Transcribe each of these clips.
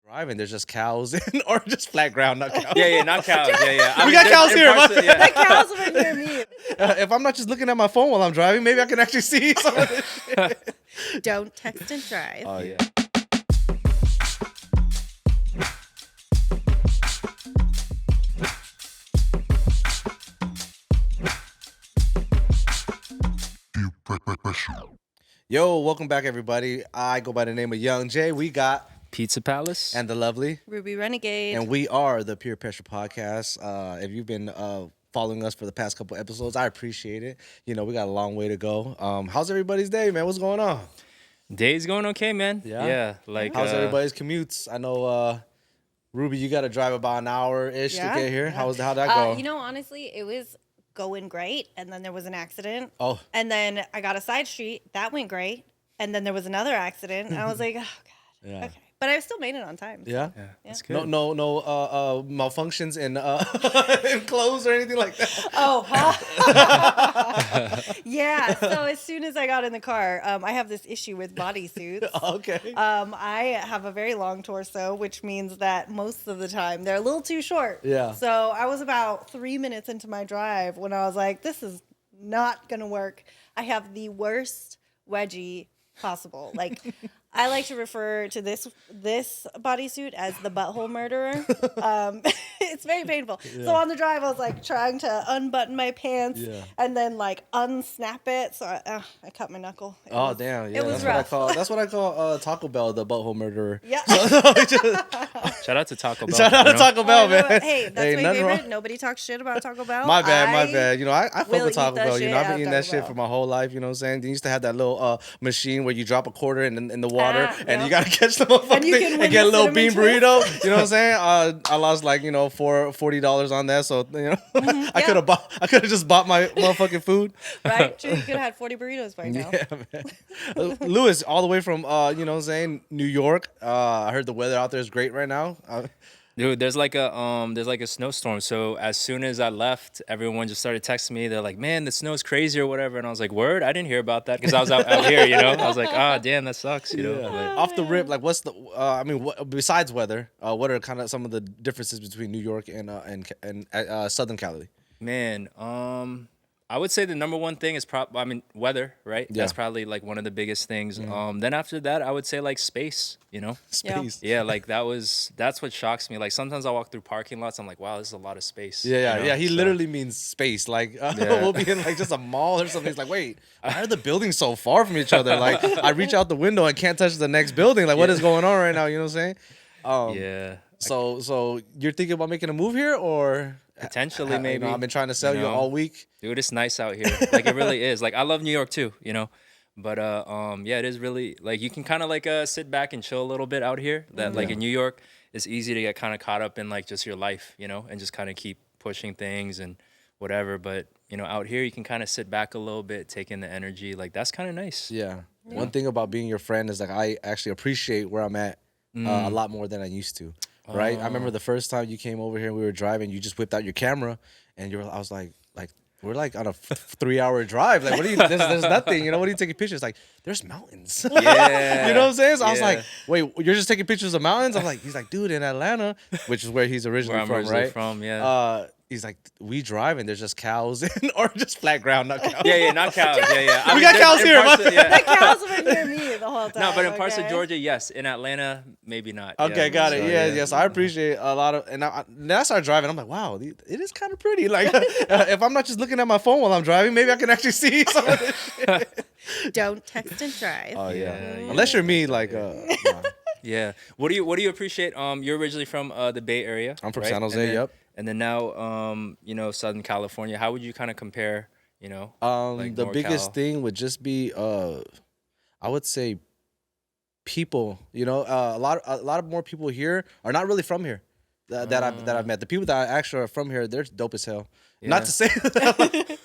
Driving, there's just cows or just flat ground, not cows. Yeah, not cows. Yeah. We got cows here. The cows were near me. If I'm not just looking at my phone while I'm driving, maybe I can actually see some of this shit. Don't text and drive. Oh, yeah. Yo, welcome back, everybody. I go by the name of Young Jay. We got Pizza Palace. and the lovely, Ruby Renegade. and we are the Peer Pressure Podcast. If you've been following us for the past couple episodes, I appreciate it. You know, we got a long way to go. How's everybody's day, man? What's going on? Day's going okay, man. Yeah? Like How's everybody's commutes? I know, Ruby, you got to drive about an hour-ish to get here. How'd that go? Honestly, it was going great, and then there was an accident. Oh. And then I got a side street. That went great. And then there was another accident, and I was like, oh, God. Yeah. Okay. But I still made it on time. Yeah? That's good. No, malfunctions in in clothes or anything like that. Oh, yeah. So as soon as I got in the car, I have this issue with bodysuits. Okay. I have a very long torso, which means that most of the time they're a little too short. Yeah. So I was about 3 minutes into my drive when I was like, this is not going to work. I have the worst wedgie possible. Like, I like to refer to this bodysuit as the butthole murderer. It's very painful. Yeah. So on the drive, I was like trying to unbutton my pants and then like unsnap it. So I cut my knuckle. Damn! Yeah, it was that's rough. That's what I call Taco Bell, the butthole murderer. Yeah. Shout out to Taco Bell. Shout out to Taco Bell, Oh, you know man. what? Hey, that's my nothing favorite. wrong. Nobody talks shit about Taco Bell. My bad. You know, I fuck will with Taco eat that Bell. You know, shit I've been out eating that Taco shit Bell. for my whole life. You know what I'm saying? They used to have that little machine where you drop a quarter in the water and you gotta catch the motherfucking you thing can and win get a the little cinnamon bean twist. burrito. You know what I'm saying? I lost like $40 on that, so you know I could have just bought my motherfucking food. Right? True, you could have had 40 burritos by now. Yeah, man. Lewis, all the way from you know what I'm saying, New York. I heard the weather out there is great right now. Dude, there's like a snowstorm. So as soon as I left, everyone just started texting me. They're like, "Man, the snow's crazy or whatever." And I was like, "Word? I didn't hear about that because I was out here, you know." I was like, "Ah, damn, that sucks," you know. Like, Off the rip, like what's the? Besides weather, what are kind of some of the differences between New York and Southern Cali? man, I would say the number one thing is weather, right? Yeah. That's probably like one of the biggest things. Then after that, I would say like space, you know. Space. Yeah, like that's what shocks me. Like sometimes I walk through parking lots, I'm like, wow, this is a lot of space. Yeah. you know? He So- literally means space. Like we'll be in like just a mall or something. He's like, wait, why are the buildings so far from each other? Like I reach out the window and can't touch the next building. Like what is going on right now? You know what I'm saying? Yeah. So you're thinking about making a move here or Potentially, you maybe. know, I've been trying to sell you know. all week. Dude, it's nice out here. Like it really is. Like I love New York too, you know. But yeah, it is really like you can kind of like sit back and chill a little bit out here. That like in New York, it's easy to get kind of caught up in like just your life, you know, and just kind of keep pushing things and whatever. But you know, out here you can kind of sit back a little bit, take in the energy. Like that's kind of nice. Yeah. One thing about being your friend is like I actually appreciate where I'm at a lot more than I used to. Right? I remember the first time you came over here, we were driving, you just whipped out your camera and I was like we're like on a 3-hour drive. Like, what are you? There's nothing. You know, what are you taking pictures? Like, there's mountains. Yeah. You know what I'm saying? So I was Yeah. like, wait, you're just taking pictures of mountains? I'm like, he's like, dude, in Atlanta, which is where he's originally Where I'm from, originally right? from, yeah. He's like, we drive and there's just cows or just flat ground, not cows. Yeah, not cows. Yeah. I We mean, got there's- cows in here, parts of- yeah. The cows were near me the whole time. No, but in parts of okay? Georgia, yes. In Atlanta, maybe not. Okay, yeah. got it. So, Yes. I appreciate a lot of, and then I started driving. I'm like, wow, it is kind of pretty. Like, if I'm not just looking at my phone while I'm driving, maybe I can actually see some of this shit. Don't text and drive. Oh yeah. Yeah. Unless you're me, like, nah. Yeah. What do you appreciate? You're originally from the Bay Area. I'm from right? San Jose. And then, Yep. And then now, you know, Southern California. How would you kind of compare? You know, like The NorCal? biggest thing would just be, I would say, people. You know, a lot of more people here are not really from here. That I've met. The people that actually are from here, they're dope as hell. Not Yeah. to say that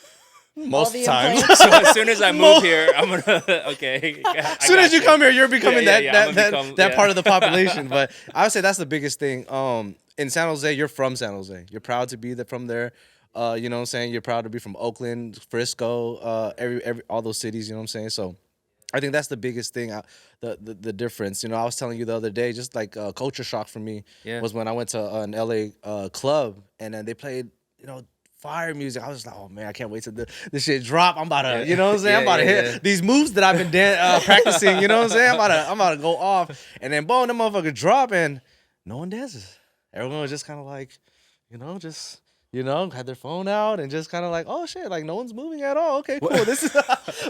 most the times. employees. So as soon as I move here, I'm gonna okay. As soon as you come here, you're becoming Yeah, I'm gonna become- that yeah. part of the population. But I would say that's the biggest thing. In San Jose, you're from San Jose. You're proud to be from there. You know what I'm saying? You're proud to be from Oakland, Frisco, every all those cities. You know what I'm saying? So I think that's the biggest thing, the difference. You know, I was telling you the other day, just like culture shock for me was when I went to an LA club and then they played, you know, fire music. I was just like, oh man, I can't wait till this shit drop. I'm about to, you know what I'm saying? I'm about to hit these moves that I've been practicing. You know what I'm saying? I'm about to go off, and then boom, the motherfucker drop, and no one dances. Everyone was just kind of like, you know, just. You know, had their phone out and just kind of like, oh shit, like no one's moving at all. Okay, cool. This is,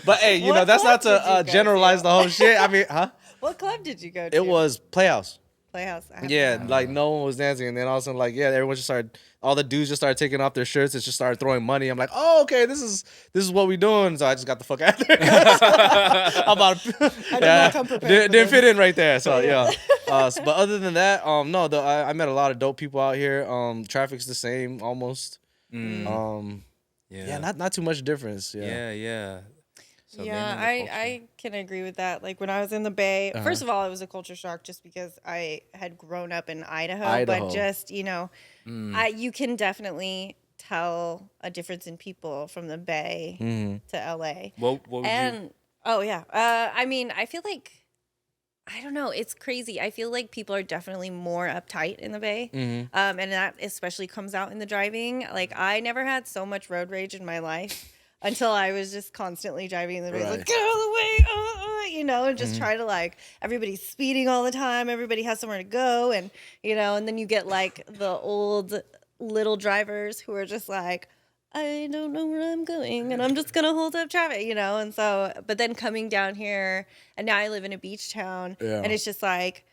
but hey, you know, that's not to generalize the whole shit. I mean, huh? What club did you go to? It was Playhouse. Playhouse. Yeah, like no one was dancing, and then all of a sudden, like, yeah, everyone just started. All the dudes just started taking off their shirts and just started throwing money. I'm like, oh, okay, this is what we doing. So I just got the fuck out of there. I'm about, I did not come prepared. Didn't fit in right there. So yeah. But other than that, no, I met a lot of dope people out here. Traffic's the same almost. Yeah, not too much difference. Yeah. So yeah, I can agree with that. Like when I was in the Bay, first of all, it was a culture shock just because I had grown up in Idaho. But just, you know, you can definitely tell a difference in people from the Bay to LA. What would you? Oh yeah, I mean, I feel like, I don't know, it's crazy. I feel like people are definitely more uptight in the Bay, and that especially comes out in the driving. Like I never had so much road rage in my life. Until I was just constantly driving in the race, like, get out of the way, you know, and just try to, like, everybody's speeding all the time. Everybody has somewhere to go. And, you know, and then you get, like, the old little drivers who are just like, I don't know where I'm going and I'm just going to hold up traffic, you know. And so, but then coming down here, and now I live in a beach town, and it's just like,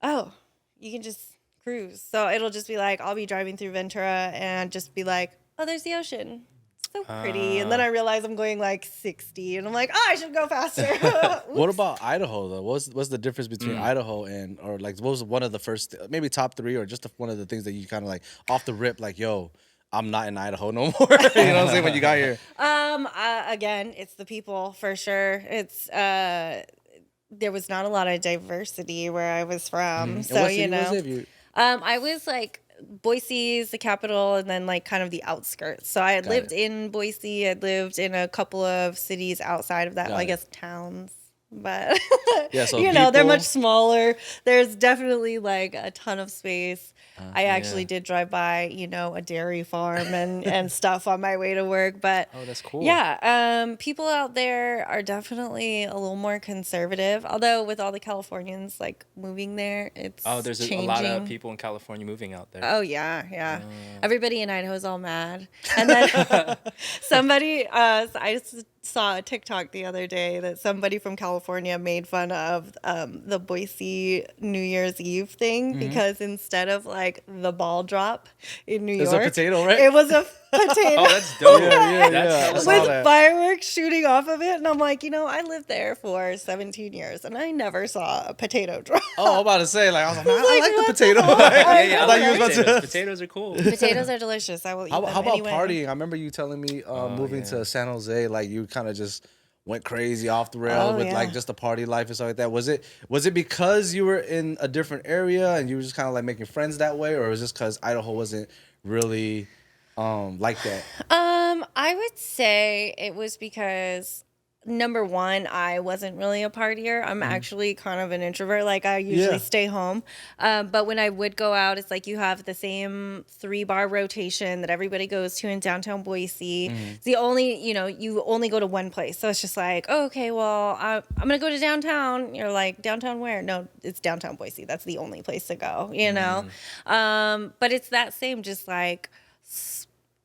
oh, you can just cruise. So it'll just be like, I'll be driving through Ventura and just be like, oh, there's the ocean. So pretty. And then I realize I'm going like 60 and I'm like, oh, I should go faster. What about Idaho though? What's the difference between Idaho and, or like, what was one of the first, maybe top 3 or just one of the things that you kind of like off the rip, like, yo, I'm not in Idaho no more. You know what I'm saying? When you got here. Again, it's the people for sure. It's, there was not a lot of diversity where I was from. So, you know, I was like, Boise's the capital, and then like kind of the outskirts. So I had lived in Boise. I'd lived in a couple of cities outside of that. Well, I guess towns, but so you know, they're much smaller. There's definitely like a ton of space. I actually did drive by, you know, a dairy farm and stuff on my way to work. But oh, that's cool. Yeah, people out there are definitely a little more conservative. Although with all the Californians like moving there, it's there's changing. A lot of people in California moving out there. Oh yeah. Everybody in Idaho is all mad. And then somebody, I just saw a TikTok the other day that somebody from California made fun of the Boise New Year's Eve thing because instead of like the ball drop in New York, it was a potato, right? It was a potato. Oh, that's dope. With fireworks shooting off of it. And I'm like, you know, I lived there for 17 years and I never saw a potato drop. Oh, I'm about to say, like, I was like, man, I like the potato. I thought you was about to. Potatoes are cool. Potatoes are delicious. I will eat them How about anyway. partying? I remember you telling me moving to San Jose, like you kind of just went crazy off the rail with like just the party life and stuff like that. Was it because you were in a different area and you were just kind of like making friends that way, or was it just because Idaho wasn't really like that? I would say it was because number one, I wasn't really a partier. I'm actually kind of an introvert. Like I usually stay home. But when I would go out, it's like you have the same 3-bar rotation that everybody goes to in downtown Boise. It's the only, you know, you only go to one place. So it's just like, oh, okay, well, I'm going to go to downtown. You're like, downtown where? No, it's downtown Boise. That's the only place to go, you know? But it's that same just like,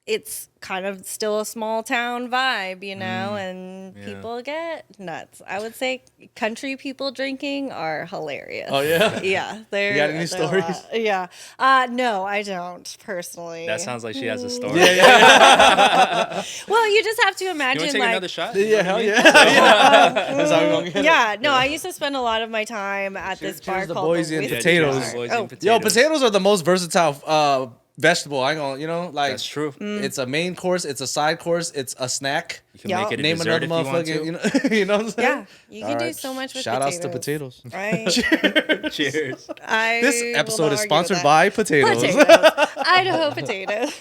it's kind of still a small town vibe, you know, and people get nuts. I would say country people drinking are hilarious. Oh, yeah? Yeah. You got any stories? Yeah. No, I don't, personally. That sounds like she has a story. Yeah. Well, you just have to imagine, You want to take like... another shot? Yeah, hell yeah. That's how we're going to get it. Yeah, no, I used to spend a lot of my time at this bar the called Boise the and Whiskey potatoes. Bar. Yo, potatoes are the most versatile vegetable. I ain't gonna, you know, like that's true. It's a main course, it's a side course, it's a snack. You can make it a Name dessert another if you want to. motherfucking, you know what I'm saying? Yeah, you can do so much with Shout potatoes. outs to potatoes. Right? Cheers. This episode is sponsored by potatoes. Idaho potatoes.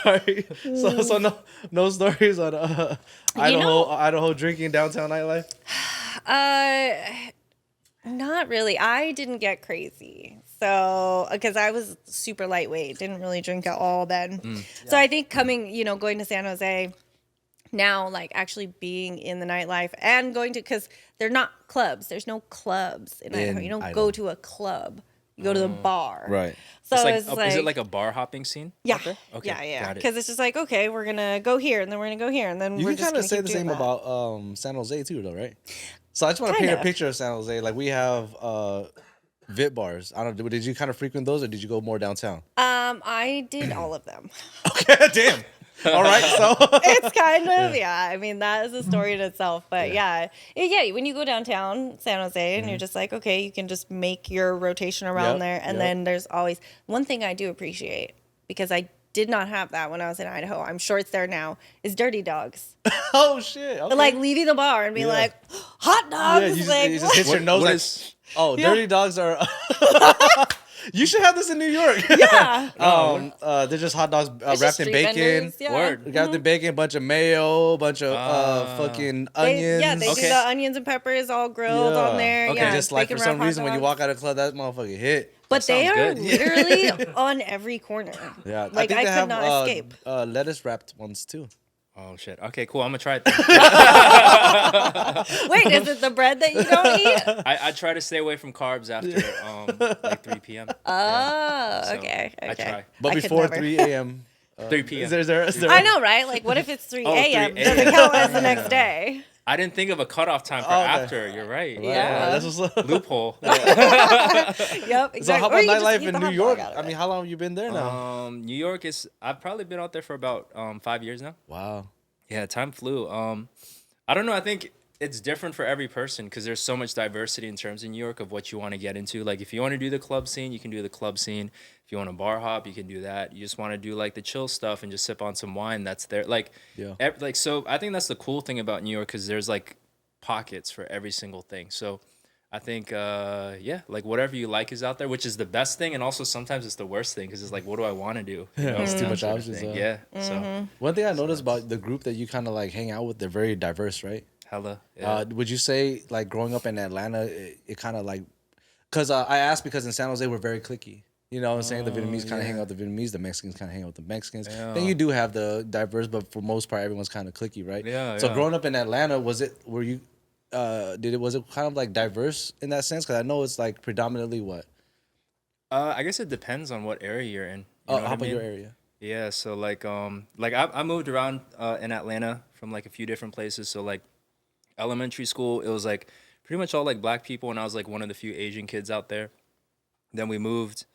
All right. So no stories on Idaho drinking downtown nightlife. Not really. I didn't get crazy. So, because I was super lightweight, didn't really drink at all then. So I think going to San Jose now, like actually being in the nightlife and going to, because they're not clubs. There's no clubs in Idaho. You don't go to a club. You go to the bar. Right. So It's like, is it like a bar hopping scene? Yeah. Out there? Okay. Yeah. Got it. Because it's just like, okay, we're going to go here and then we're going to go here. And then You we're can just kind of gonna say keep the doing same that. about San Jose too, though, right? So I just want to paint a picture of San Jose. Like we have Vit bars. I don't know. Did you kind of frequent those, or did you go more downtown? I did all of them. Okay, damn. All right, so It's kind of, I mean, that is a story in itself. But yeah, when you go downtown San Jose and you're just like, okay, you can just make your rotation around Yep, there. And then there's always one thing I do appreciate, because I did not have that when I was in Idaho. I'm sure it's there now, is Dirty Dogs. oh shit. Okay. Like leaving the bar and being like, hot dogs. Yeah, you like, just hit your nose what like, is- Dirty Dogs are. You should have this in New York. yeah. They're just hot dogs It's wrapped just in street bacon. vendors, yeah. Word. Wrapped in bacon, bunch of mayo, bunch of fucking onions. They do Okay. the onions and peppers all grilled Yeah. on there. Okay. Yeah, Just like for bacon some wrapped hot reason when you dogs. walk out of the club, that motherfucker hit. But they sounds are good. literally on every corner. Yeah, Like, think I they could have, not escape. Lettuce wrapped ones too. Oh shit. Okay, cool. I'm gonna try it. Then. Wait, is it the bread that you don't eat? I try to stay away from carbs after like 3 p.m. Oh, So, okay. I try. But I could before never. 3 a.m. 3 p.m. Is there I know, right? Like, what if it's 3 Oh, 3 a.m.? a.m. Does it count as the next day? I didn't think of a cutoff time for Oh, okay. after. You're right. Yeah. That's what's up. Loophole. Yep, exactly. So how Or about you just nightlife eat in the New hot dog York? out of I it. mean, how long have you been there now? New York is. I've probably been out there for about 5 years now. Wow. Yeah, time flew. I don't know. I think it's different for every person because there's so much diversity in terms of New York of what you want to get into. Like, if you want to do the club scene, you can do the club scene. If you want to bar hop, you can do that. You just want to do like the chill stuff and just sip on some wine. That's there. Like, Yeah. So I think that's the cool thing about New York because there's like pockets for every single thing. So I think, like whatever you like is out there, which is the best thing. And also sometimes it's the worst thing because it's like, what do I want to do? You know, it's too that much sort of options, thing. huh? Yeah. Mm-hmm. So One thing I noticed about the group that you kind of like hang out with, they're very diverse, right? hella. Yeah. Would you say like growing up in Atlanta, it kind of like, because I asked because in San Jose we're very cliquey. You know what I'm saying? The Vietnamese kind of hang out with the Vietnamese, the Mexicans kind of hang out with the Mexicans. Yeah. Then you do have the diverse, but for most part, everyone's kind of cliquey, right? Yeah, So yeah. growing up in Atlanta, was it kind of like diverse in that sense? Because I know it's like predominantly what? I guess it depends on what area you're in. You know How what I about mean? your area? Yeah, so like I moved around in Atlanta from like a few different places. So like elementary school, it was like pretty much all like black people, and I was like one of the few Asian kids out there. Then we moved,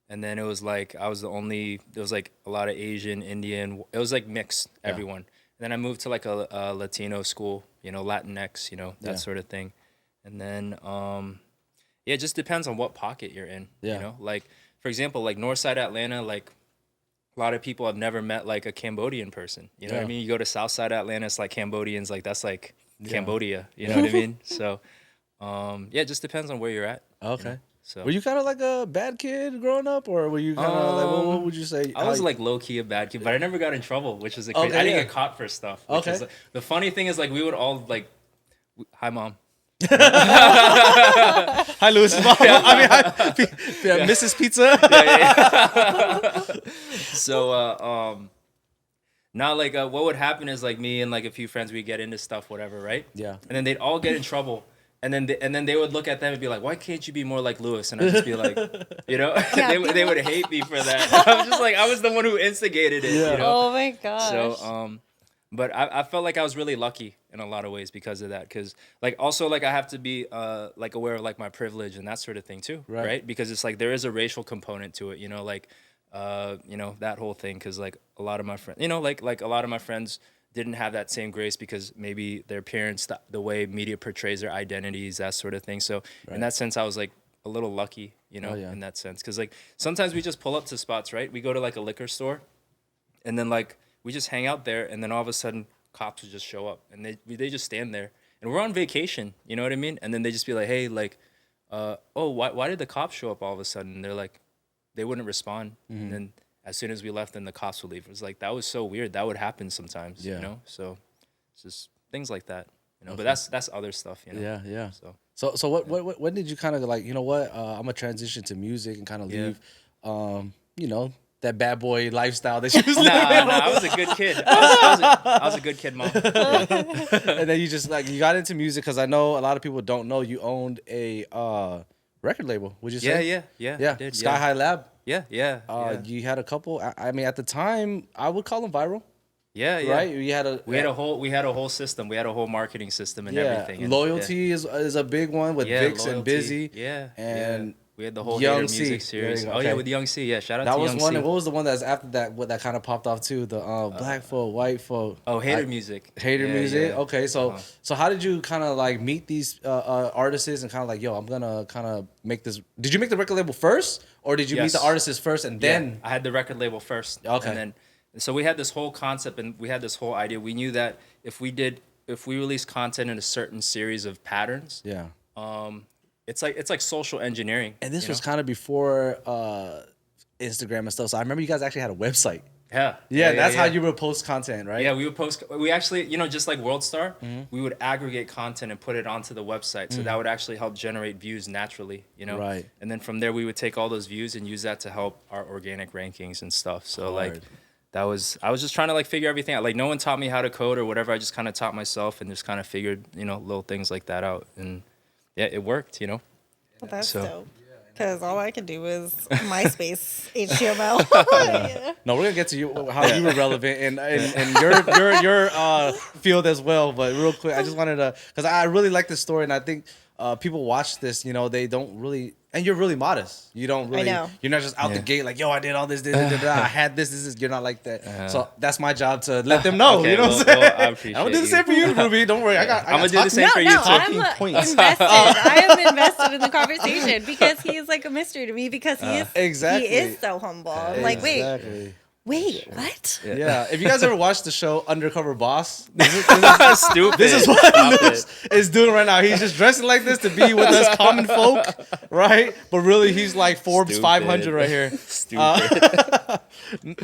and then it was like I was the only. There was like a lot of Asian, Indian. It was like mixed, everyone. And then I moved to like a Latino school, you know, Latinx, you know, that Yeah. sort of thing. And then it just depends on what pocket you're in. Yeah. You know, like for example, like Northside Atlanta, like a lot of people have never met like a Cambodian person. You know what I Yeah. mean? You go to Southside Atlanta, it's like Cambodians, like that's like Cambodia. You know what I mean? So, it just depends on where you're at. you Okay. know? So Were you kind of like a bad kid growing up, or were you kind of like what would you say? I How was you- like low key a bad kid, but I never got in trouble, which is crazy. Okay, I didn't yeah. get caught for stuff. Which Okay. is, like, the funny thing is like we would all like, hi mom. Hi, Louis. Mom. I mean, hi, Mrs. Pizza. So now like what would happen is like me and like a few friends we get into stuff whatever, right? Yeah. And then they'd all get in trouble. And then they would look at them and be like, why can't you be more like Lewis? And I'd just be like, you know, they would hate me for that. I was just like, I was the one who instigated it. Yeah. You know? Oh my gosh. So, but I felt like I was really lucky in a lot of ways because of that. Because like also like I have to be like aware of like my privilege and that sort of thing too, Right. right? Because it's like there is a racial component to it, you know, like you know that whole thing. Because like a lot of my friends, you know, like a lot of my friends didn't have that same grace because maybe their parents, the way media portrays their identities, that sort of thing. So in that sense, I was like a little lucky, you know, in that sense. Because like sometimes we just pull up to spots, right? We go to like a liquor store, and then like we just hang out there, and then all of a sudden cops would just show up, and they just stand there, and we're on vacation, you know what I mean? And then they just be like, hey, like, why did the cops show up all of a sudden? And they're like, they wouldn't respond, and then as soon as we left, then the cops would leave. It was like, that was so weird. That would happen sometimes, Yeah. you know? So it's just things like that, you know, but that's other stuff, you know? Yeah, yeah. So So what when did you kind of like, you know what, I'm gonna transition to music and kind of Yeah. leave, you know, that bad boy lifestyle that you was living, nah, I was a good kid. I was a good kid, Mom. and then you just like you got into music because I know a lot of people don't know you owned a record label. Would you say? Yeah. Yeah, I did, Sky High Lab. Yeah. You had a couple. I mean, at the time, I would call them viral, Yeah. right? You had a We had a whole system. We had a whole marketing system and yeah. everything. And, Loyalty is a big one with Vix and Busy. And we had the whole Young Hater music C. There you series. go. Oh yeah, Okay. with Young C. Yeah, shout out That to was Young one. C. And what was the one that's after that? What that kind of popped off too? The black folk, white folk. Oh, Hater music. Hater Yeah, music. yeah. Okay, so how did you kind of like meet these artists and kind of like, yo, I'm gonna kind of make this? Did you make the record label first, or did you meet Yes. the artists first and Yeah, then? I had the record label first. Okay. And then so we had this whole concept and we had this whole idea. We knew that if we released content in a certain series of patterns, Yeah. it's like social engineering. And this you was know? kind of before Instagram and stuff. So I remember you guys actually had a website. Yeah. Yeah, that's how you would post content, right? Yeah, we would post. We actually, you know, just like WorldStar, Mm-hmm. we would aggregate content and put it onto the website. So that would actually help generate views naturally, you know. Right. And then from there, we would take all those views and use that to help our organic rankings and stuff. So like, Hard. I was just trying to like figure everything out. Like no one taught me how to code or whatever. I just kind of taught myself and just kind of figured, you know, little things like that out. And yeah, it worked, you know. Well, that's So- dope. Because all I could do was MySpace HTML. Yeah. No, we're gonna get to you how you were relevant in your field as well. But real quick, I just wanted to because I really like this story, and I think people watch this. You know, they don't really, and you're really modest. You don't really. know. You're not just out the Yeah. gate like, yo, I did all this, I had this. You're not like that. So that's my job to let them know. Okay, you know well, what I'm saying? well, I appreciate I'm gonna do the you. same for you, Ruby. Don't worry. I got I'm gonna do the same No, for you no, too. I'm points. invested. I am invested in the conversation because he is like a mystery to me because he is Exactly. he is so humble. I'm like, Exactly. wait, what? Yeah. If you guys ever watched the show Undercover Boss, Stupid. this is what Stop Luke is doing right now. He's just dressing like this to be with us common folk, right? But really, he's like Forbes Stupid. 500 right here. Stupid.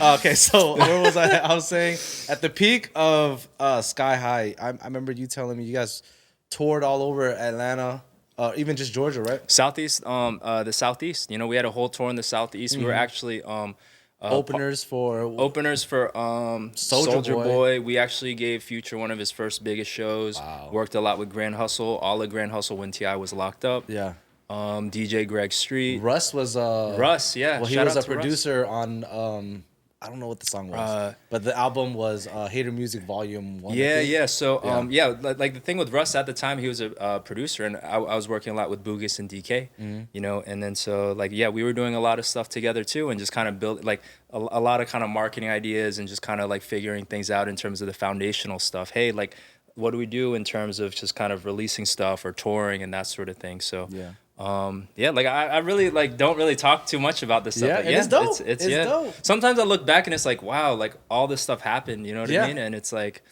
Okay, so where was I? I was saying at the peak of Sky High, I remember you telling me you guys toured all over Atlanta, even just Georgia, right? Southeast, the Southeast. You know, we had a whole tour in the Southeast. We were actually Openers for openers for Soulja Soulja Boy. Boy. We actually gave Future one of his first biggest shows. Wow. Worked a lot with Grand Hustle. All of Grand Hustle when T.I. was locked up. yeah. DJ Greg Street. Russ was Russ, yeah. Well, he Shout was out a to Russ. producer on I don't know what the song was, but the album was Hater Music Volume 1. I Yeah, think. yeah. So, like the thing with Russ at the time, he was a producer, and I was working a lot with Boogus and DK, you know. And then so, like, yeah, we were doing a lot of stuff together too, and just kind of build like a lot of kind of marketing ideas and just kind of like figuring things out in terms of the foundational stuff. Hey, like, what do we do in terms of just kind of releasing stuff or touring and that sort of thing? So, Yeah. like I really like don't really talk too much about this stuff. Yeah, but and it's dope. It's yeah. dope. Sometimes I look back and it's like, wow, like all this stuff happened, you know what Yeah. I mean? And it's like,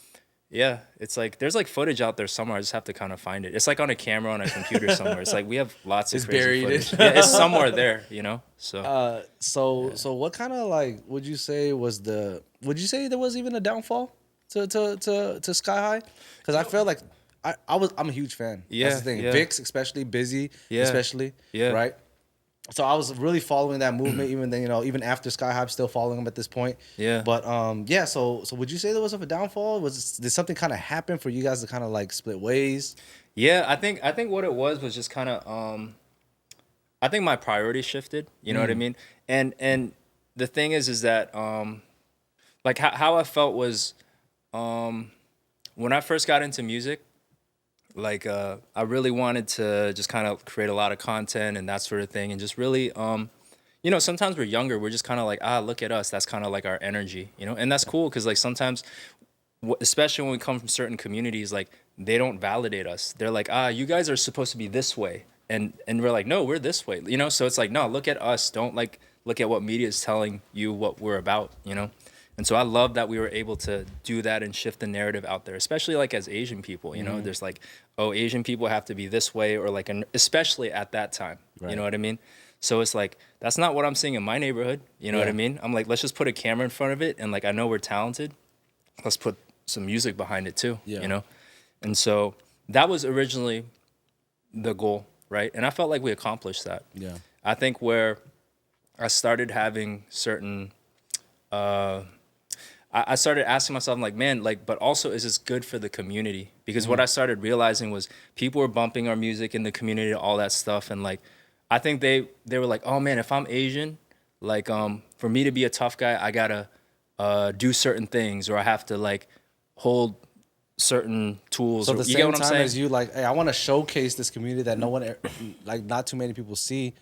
yeah, it's like there's like footage out there somewhere. I just have to kind of find it. It's like on a camera on a computer somewhere. It's like we have lots of It's crazy buried. footage. Yeah, it's somewhere there, you know. So So what kind of like would you say there was even a downfall to Sky High? Because I felt like I'm a huge fan. Yeah, That's the thing. yeah. Vix especially, Busy Yeah, especially. yeah. Right. So I was really following that movement, even then, even after Sky High, I'm still following them at this point. Yeah. But yeah, so would you say there was a downfall? Did something kind of happen for you guys to kind of like split ways? yeah, I think what it was just kind of I think my priorities shifted. You know what I mean? And the thing is that like how I felt was when I first got into music. Like I really wanted to just kind of create a lot of content and that sort of thing, and just really, you know, sometimes we're younger, we're just kind of like, look at us. That's kind of like our energy, you know, and that's cool because like sometimes, especially when we come from certain communities, like they don't validate us. They're like, you guys are supposed to be this way, and we're like, no, we're this way, you know. So it's like, no, look at us. Don't like look at what media is telling you what we're about, you know. And so I love that we were able to do that and shift the narrative out there, especially like as Asian people, you know, there's like, oh, Asian people have to be this way or like, especially at that time, you know what I mean? So it's like, that's not what I'm seeing in my neighborhood. You know what I mean? I'm like, let's just put a camera in front of it. And like, I know we're talented. Let's put some music behind it too, you know? And so that was originally the goal, right? And I felt like we accomplished that. Yeah. I think where I started having certain, I started asking myself, I'm like, man, like, but also is this good for the community? Because what I started realizing was people were bumping our music in the community, all that stuff. And like, I think they were like, oh man, if I'm Asian, like, for me to be a tough guy, I gotta do certain things, or I have to like hold certain tools. So at or, the you get same what I'm time saying? as you like, hey, I want to showcase this community that no one, like, not too many people see.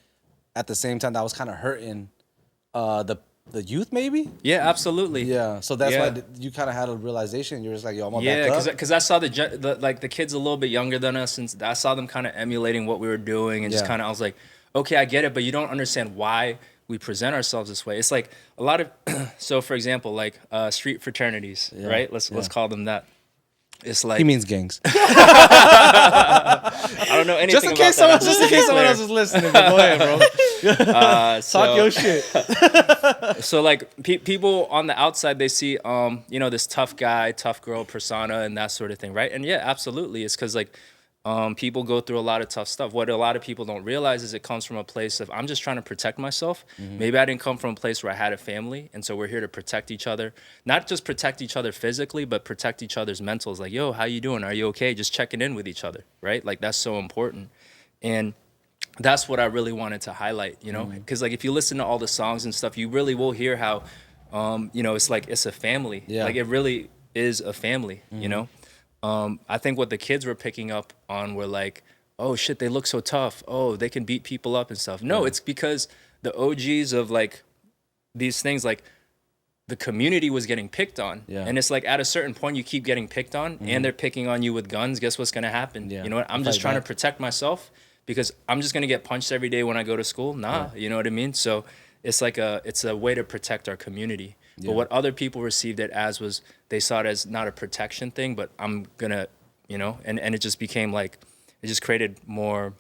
At the same time, that was kind of hurting the youth, maybe. Yeah, absolutely. Yeah. So that's Yeah. why you kind of had a realization. You're just like, yo, I'm gonna Yeah, back up. because I saw the kids a little bit younger than us, and I saw them kind of emulating what we were doing, and just Yeah. kind of I was like, okay, I get it, but you don't understand why we present ourselves this way. It's like a lot of so for example, like street fraternities, right? Let's call them that. It's like He means gangs. I don't know anything just in case about someone, that. just in case someone else is listening. But go ahead, bro. Talk your shit. So like people on the outside, they see you know, this tough guy, tough girl persona and that sort of thing, right? And yeah, absolutely, it's because like people go through a lot of tough stuff. What a lot of people don't realize is it comes from a place of, I'm just trying to protect myself. Maybe I didn't come from a place where I had a family, and so we're here to protect each other. Not just protect each other physically, but protect each other's mentals. Like, yo, how you doing? Are you okay? Just checking in with each other, right? Like, that's so important. And that's what I really wanted to highlight, you know? Because like, if you listen to all the songs and stuff, you really will hear how, you know, it's like, it's a family. Yeah. Like, it really is a family, you know? I think what the kids were picking up on were like, oh shit, they look so tough. Oh, they can beat people up and stuff. No, it's because the OGs of like these things, like the community was getting picked on. Yeah. And it's like at a certain point you keep getting picked on and they're picking on you with guns. Guess what's gonna happen? Yeah. You know what? I'm just trying to protect myself because I'm just gonna get punched every day when I go to school. Nah, you know what I mean? So it's like it's a way to protect our community. But what other people received it as was they saw it as not a protection thing, but I'm gonna, you know, and it just became like, it just created more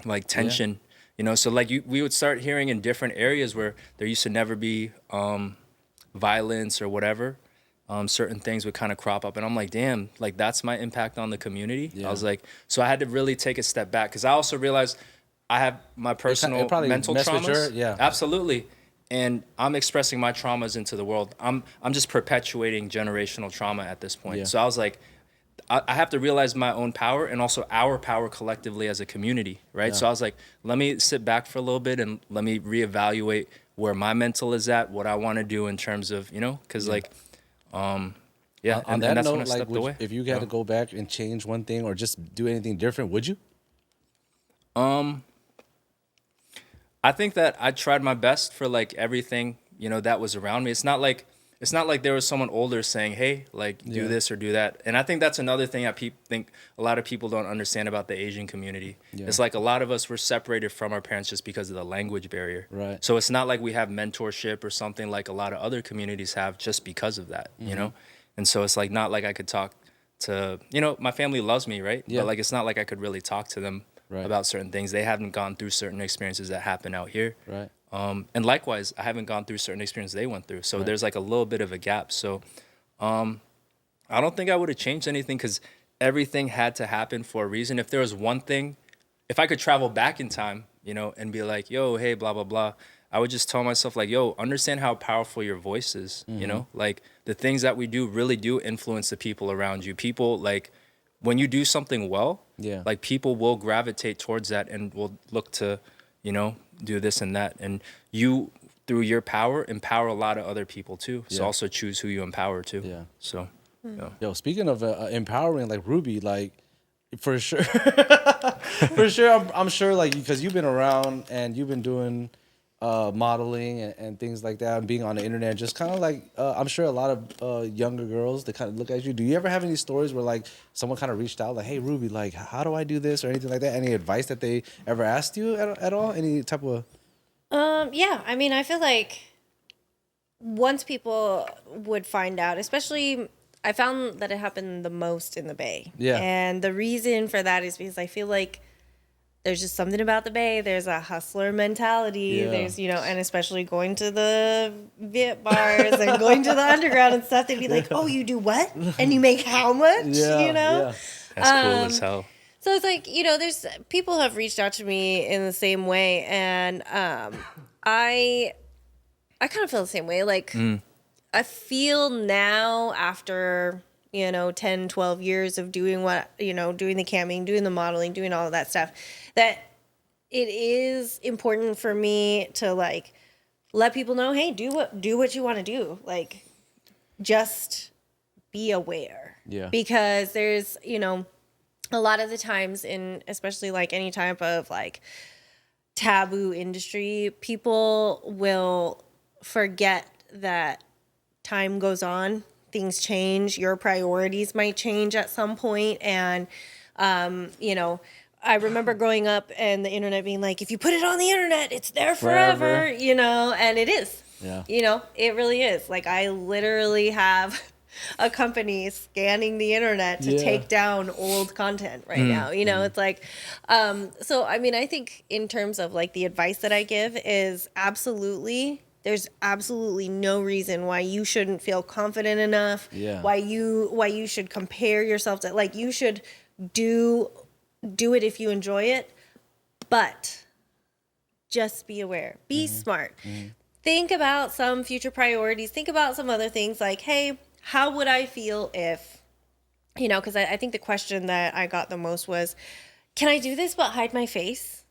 like tension, you know? So like we would start hearing in different areas where there used to never be violence or whatever, certain things would kind of crop up. And I'm like, damn, like that's my impact on the community. I was like, so I had to really take a step back because I also realized I have my personal probably mental messed with traumas. Absolutely. And I'm expressing my traumas into the world. I'm just perpetuating generational trauma at this point. So I was like, I have to realize my own power and also our power collectively as a community, right? So I was like, let me sit back for a little bit and let me reevaluate where my mental is at, what I want to do in terms of, you know, because like, On and that that's when I note, like, stepped away. if you had to go back and change one thing or just do anything different, would you? I think that I tried my best for like everything, you know, that was around me. It's not like there was someone older saying, "Hey, like do this or do that." And I think that's another thing I think a lot of people don't understand about the Asian community. It's like a lot of us were separated from our parents just because of the language barrier. Right. So it's not like we have mentorship or something like a lot of other communities have just because of that, you know? And so it's like not like I could talk to, you know, my family loves me, right? Yeah. But like it's not like I could really talk to them Right. about certain things. They haven't gone through certain experiences that happen out here. Right. And likewise, I haven't gone through certain experiences they went through. So there's like a little bit of a gap. So I don't think I would have changed anything because everything had to happen for a reason. If there was one thing, if I could travel back in time, you know, and be like, yo, hey, blah, blah, blah, I would just tell myself like, yo, understand how powerful your voice is, you know? Like the things that we do really do influence the people around you. People like, when you do something well, like people will gravitate towards that and will look to, you know, do this and that. And you, through your power, empower a lot of other people too. So also choose who you empower too. Yeah. So, Yo, speaking of empowering, like Ruby, like for sure, for sure, I'm sure, like because you've been around and you've been doing modeling and things like that, and being on the internet, just kind of like I'm sure a lot of younger girls, they kind of look at you. Do you ever have any stories where like someone kind of reached out like, hey Ruby, like how do I do this or anything like that? Any advice that they ever asked you at all? Any type of Yeah, I mean, I feel like once people would find out, especially I found that it happened the most in the Bay. Yeah. And the reason for that is because I feel like there's just something about the Bay. There's a hustler mentality. Yeah. There's, and especially going to the Viet bars and going to the underground and stuff. They'd be like, oh, you do what? And you make how much? Yeah. That's cool as hell. So it's like, there's people have reached out to me in the same way. And I kind of feel the same way. Like, I feel now after, 10, 12 years of doing doing the camming, doing the modeling, doing all of that stuff, that it is important for me to like let people know, hey, do what you want to do. Like, just be aware. Yeah. Because there's, a lot of the times especially like any type of like taboo industry, people will forget that time goes on, things change, your priorities might change at some point. And, I remember growing up and the internet being like, if you put it on the internet, it's there forever, and it is. Yeah. It really is. Like, I literally have a company scanning the internet to take down old content right now. It's like, so, I mean, I think in terms of like the advice that I give is there's absolutely no reason why you shouldn't feel confident enough. Yeah. Why you should compare yourself to, like, you should do it if you enjoy it, but just be aware, be smart. Think about some future priorities. Think about some other things like, hey, how would I feel if, because I think the question that I got the most was, can I do this but hide my face?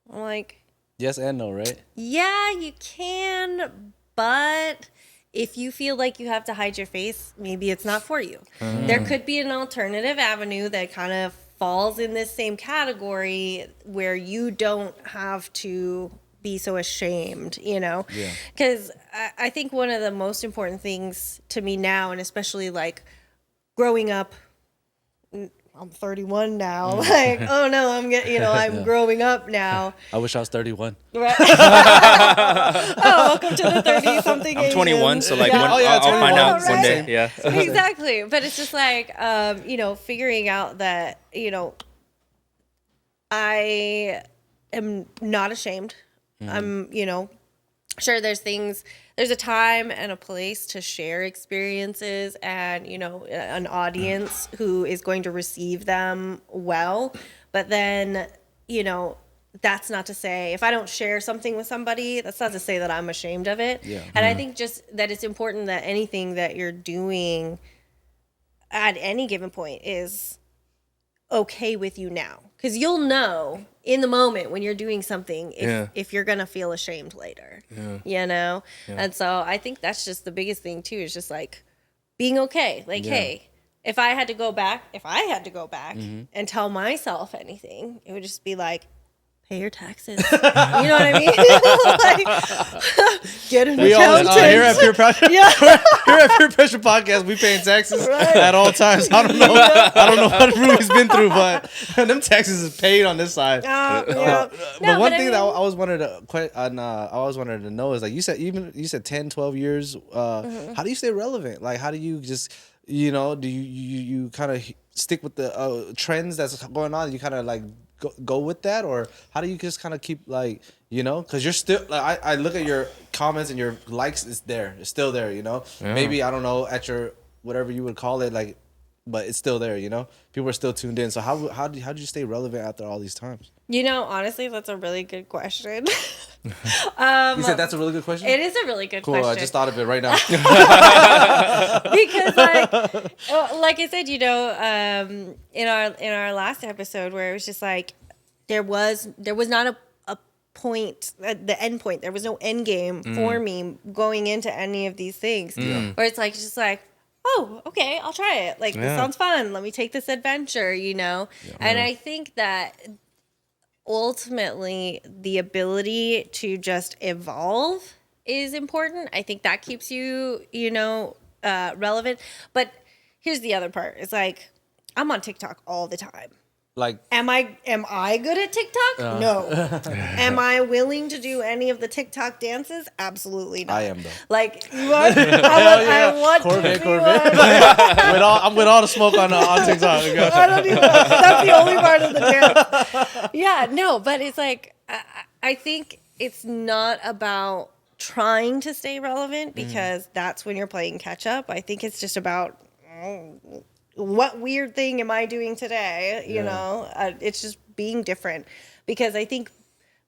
I'm like, Yes and no, right? yeah, you can, but if you feel like you have to hide your face, maybe it's not for you. There could be an alternative avenue that kind of falls in this same category where you don't have to be so ashamed, Because I think one of the most important things to me now, and especially like growing up, I'm 31 now. Like, oh no, I'm growing up now. I wish I was 31. Right. Oh, welcome to the 30-something. I'm 21, so like yeah. I'll find out right? one day. Yeah. Exactly. But it's just like, figuring out that, I am not ashamed. I'm, sure there's a time and a place to share experiences and, an audience who is going to receive them well. But then, that's not to say if I don't share something with somebody, that's not to say that I'm ashamed of it. Yeah. And I think just that it's important that anything that you're doing at any given point is okay with you now. Because you'll know in the moment when you're doing something if you're going to feel ashamed later, And so I think that's just the biggest thing too, is just like being okay. Like, hey, if I had to go back and tell myself anything, it would just be like, pay your taxes. You know what I mean? Like, get an accountant. Here at Peer Pressure, Yeah. here at Peer Pressure Podcast, we paying taxes at all times. I don't know what Ruby's been through, but them taxes is paid on this side. Yeah. But one thing that I always wanted to know is like you said 10, 12 years. How do you stay relevant? Like, how do you just do you kind of stick with the trends that's going on? You kind of like go with that, or how do you just kind of keep like because you're still like I look at your comments and your likes, it's still there, maybe I don't know at your whatever you would call it, like, but it's still there, people are still tuned in. So how do you stay relevant after all these times? Honestly, that's a really good question. You said that's a really good question? It is a really good question. Cool, I just thought of it right now. Because like I said, in our last episode where it was just like there was not a point, the end point. There was no end game for me going into any of these things. Where it's like just like, oh, okay, I'll try it. Like, this sounds fun. Let me take this adventure, And I think that ultimately the ability to just evolve is important. I think that keeps you, relevant. But here's the other part. It's like, I'm on TikTok all the time. Like, Am I good at TikTok? No. Am I willing to do any of the TikTok dances? Absolutely not. I am, though. Like you are. I want Corvette. to be one. I'm with all the smoke on TikTok. I don't even. That's the only part of the dance. Yeah, no, but it's like I think it's not about trying to stay relevant because that's when you're playing catch up. I think it's just about what weird thing am I doing today? You know, it's just being different because I think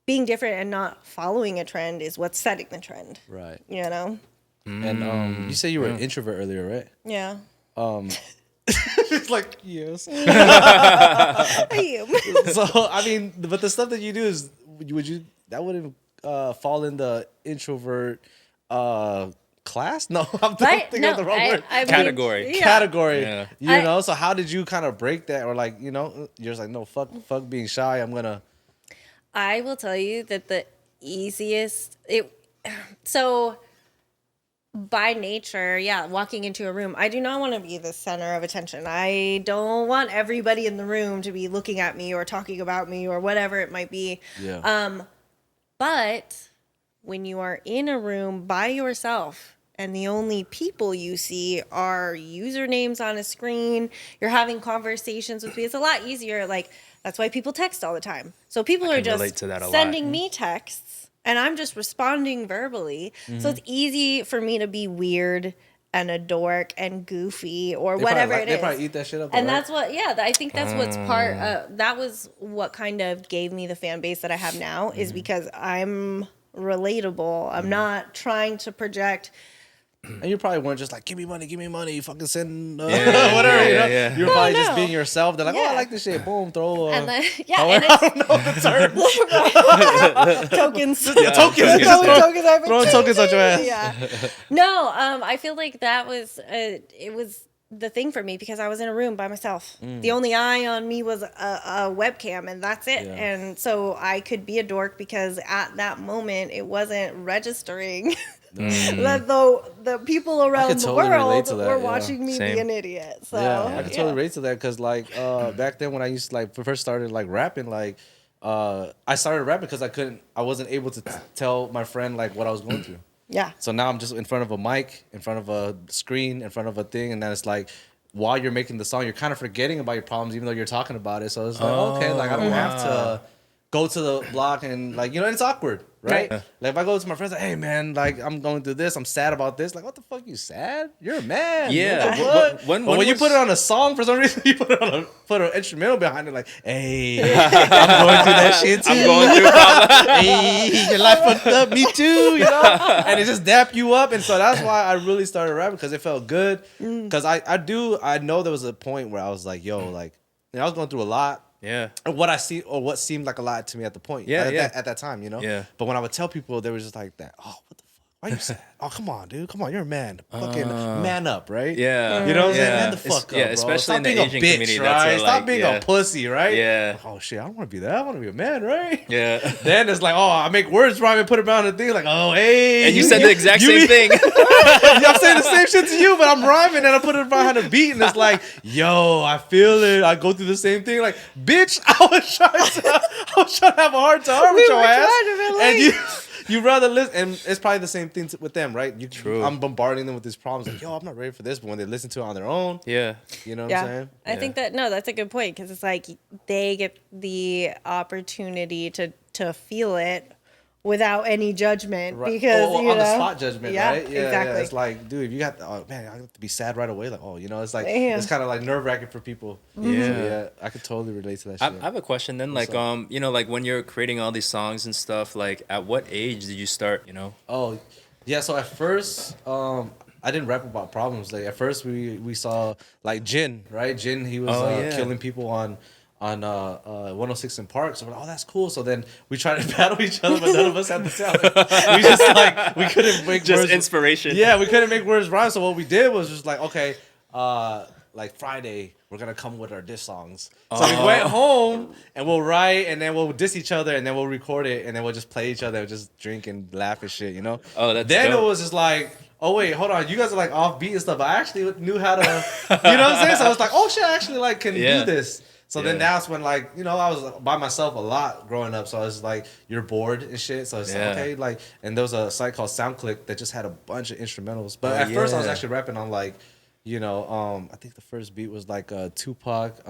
being different and not following a trend is what's setting the trend. Right. You know? And you said you were an introvert earlier, right? Yeah. It's like, yes. I am. So, I mean, but the stuff that you do is, that wouldn't fall in the introvert class? No, I'm thinking of the wrong word. I mean, Category. yeah. Category. Yeah. You know, so how did you kind of break that? Or like, you know, you're just like, no, fuck being shy. I'm gonna. I will tell you that the easiest so by nature, walking into a room, I do not want to be the center of attention. I don't want everybody in the room to be looking at me or talking about me or whatever it might be. Yeah. But when you are in a room by yourself and the only people you see are usernames on a screen, you're having conversations with people, it's a lot easier. Like, that's why people text all the time. So people are just sending me texts and I'm just responding verbally. So it's easy for me to be weird and a dork and goofy or whatever it is. They probably eat that shit up. And that's what, I think that's what's that was what kind of gave me the fan base that I have now is because I'm relatable. I'm not trying to project. And you probably weren't just like, give me money, fucking send whatever, you know? Yeah. You were probably just being yourself. They're like, oh, I like this shit. Boom, throw And then, I don't know the term. tokens. Tokens. Throwing tokens on your ass. Yeah. No, I feel like that was it was the thing for me because I was in a room by myself. The only eye on me was a webcam, and that's it. Yeah. And so I could be a dork because at that moment it wasn't registering that the people around the totally relate to world that, were yeah. watching me Same. be an idiot. So Yeah, I can totally relate to that because like back then when I used to like first started like rapping, like I started rapping because I wasn't able to tell my friend like what I was going through. Yeah. So now I'm just in front of a mic, in front of a screen, in front of a thing, and then it's like while you're making the song, you're kind of forgetting about your problems even though you're talking about it. So it's like okay, like I don't have to go to the block and like, you know, and it's awkward, right? Right. Like if I go to my friends like, hey man, like I'm going through this, I'm sad about this. Like what the fuck, you sad? You're a man. Yeah. What? When But when you was- put it on a song for some reason, you put an instrumental behind it, like, hey, I'm going through that shit too. I'm going through problems. Hey, your life fucked up, me too, you know? And it just dap you up. And so that's why I really started rapping because it felt good. Because I know there was a point where I was like, yo, like, you know, I was going through a lot. Yeah. What seemed like a lot to me at the point. Yeah, At that time, you know? Yeah. But when I would tell people, they were just like that, oh, what the fuck? Why you sad? Oh, come on, dude. Come on, you're a man. Fucking man up, right? Yeah. You know what I'm saying? Yeah. Man the fuck up, Yeah, bro. especially Stop in the being Asian a bitch, community, right? that's what, Stop like, being yeah. a pussy, right? Yeah. Like, oh shit, I don't want to be that. I want to be a man, right? Yeah. Then it's like, oh, I make words rhyme and put it around the thing, like, oh, hey. And you said the exact same thing. I'm saying the same shit to you, but I'm rhyming and I put it behind a beat, and it's like, yo, I feel it. I go through the same thing. Like, bitch, I was trying to have a heart to heart with your ass, and you rather listen. And it's probably the same thing with them, right? True. I'm bombarding them with these problems, like, yo, I'm not ready for this. But when they listen to it on their own, Yeah. you know what I'm saying? I think that's a good point because it's like they get the opportunity to feel it without any judgment because you on know the spot judgment, yeah, right? exactly. Yeah. It's like, dude, if you got, oh man, I have to be sad right away. Like, oh, you know, it's like Damn. it's kind of like nerve wracking for people. Yeah. Yeah, I could totally relate to that shit. I have a question then, like, you know, like when you're creating all these songs and stuff, like at what age did you start, you know? Oh, yeah. So at first, I didn't rap about problems. Like at first, we saw like Jin, right? Jin, he was killing people on 106 in Park. So we're like, oh, that's cool. So then we tried to battle each other, but none of us had the talent. We just like we couldn't make Just words. inspiration. Yeah, we couldn't make words rhyme. So what we did was just like, okay, like Friday, we're gonna come with our diss songs. So we went home and we'll write and then we'll diss each other and then we'll record it and then we'll just play each other and just drink and laugh and shit, you know? Oh, that's Then dope. it was just like, oh wait, hold on, you guys are like off beat and stuff. I actually knew how to, you know what I'm saying? So I was like, oh shit, I actually like can do this. So then that's when, like, you know, I was by myself a lot growing up. So it's like you're bored and shit. So it's like, okay, like, and there was a site called SoundClick that just had a bunch of instrumentals. But at first I was actually rapping on like, you know, I think the first beat was like a Tupac,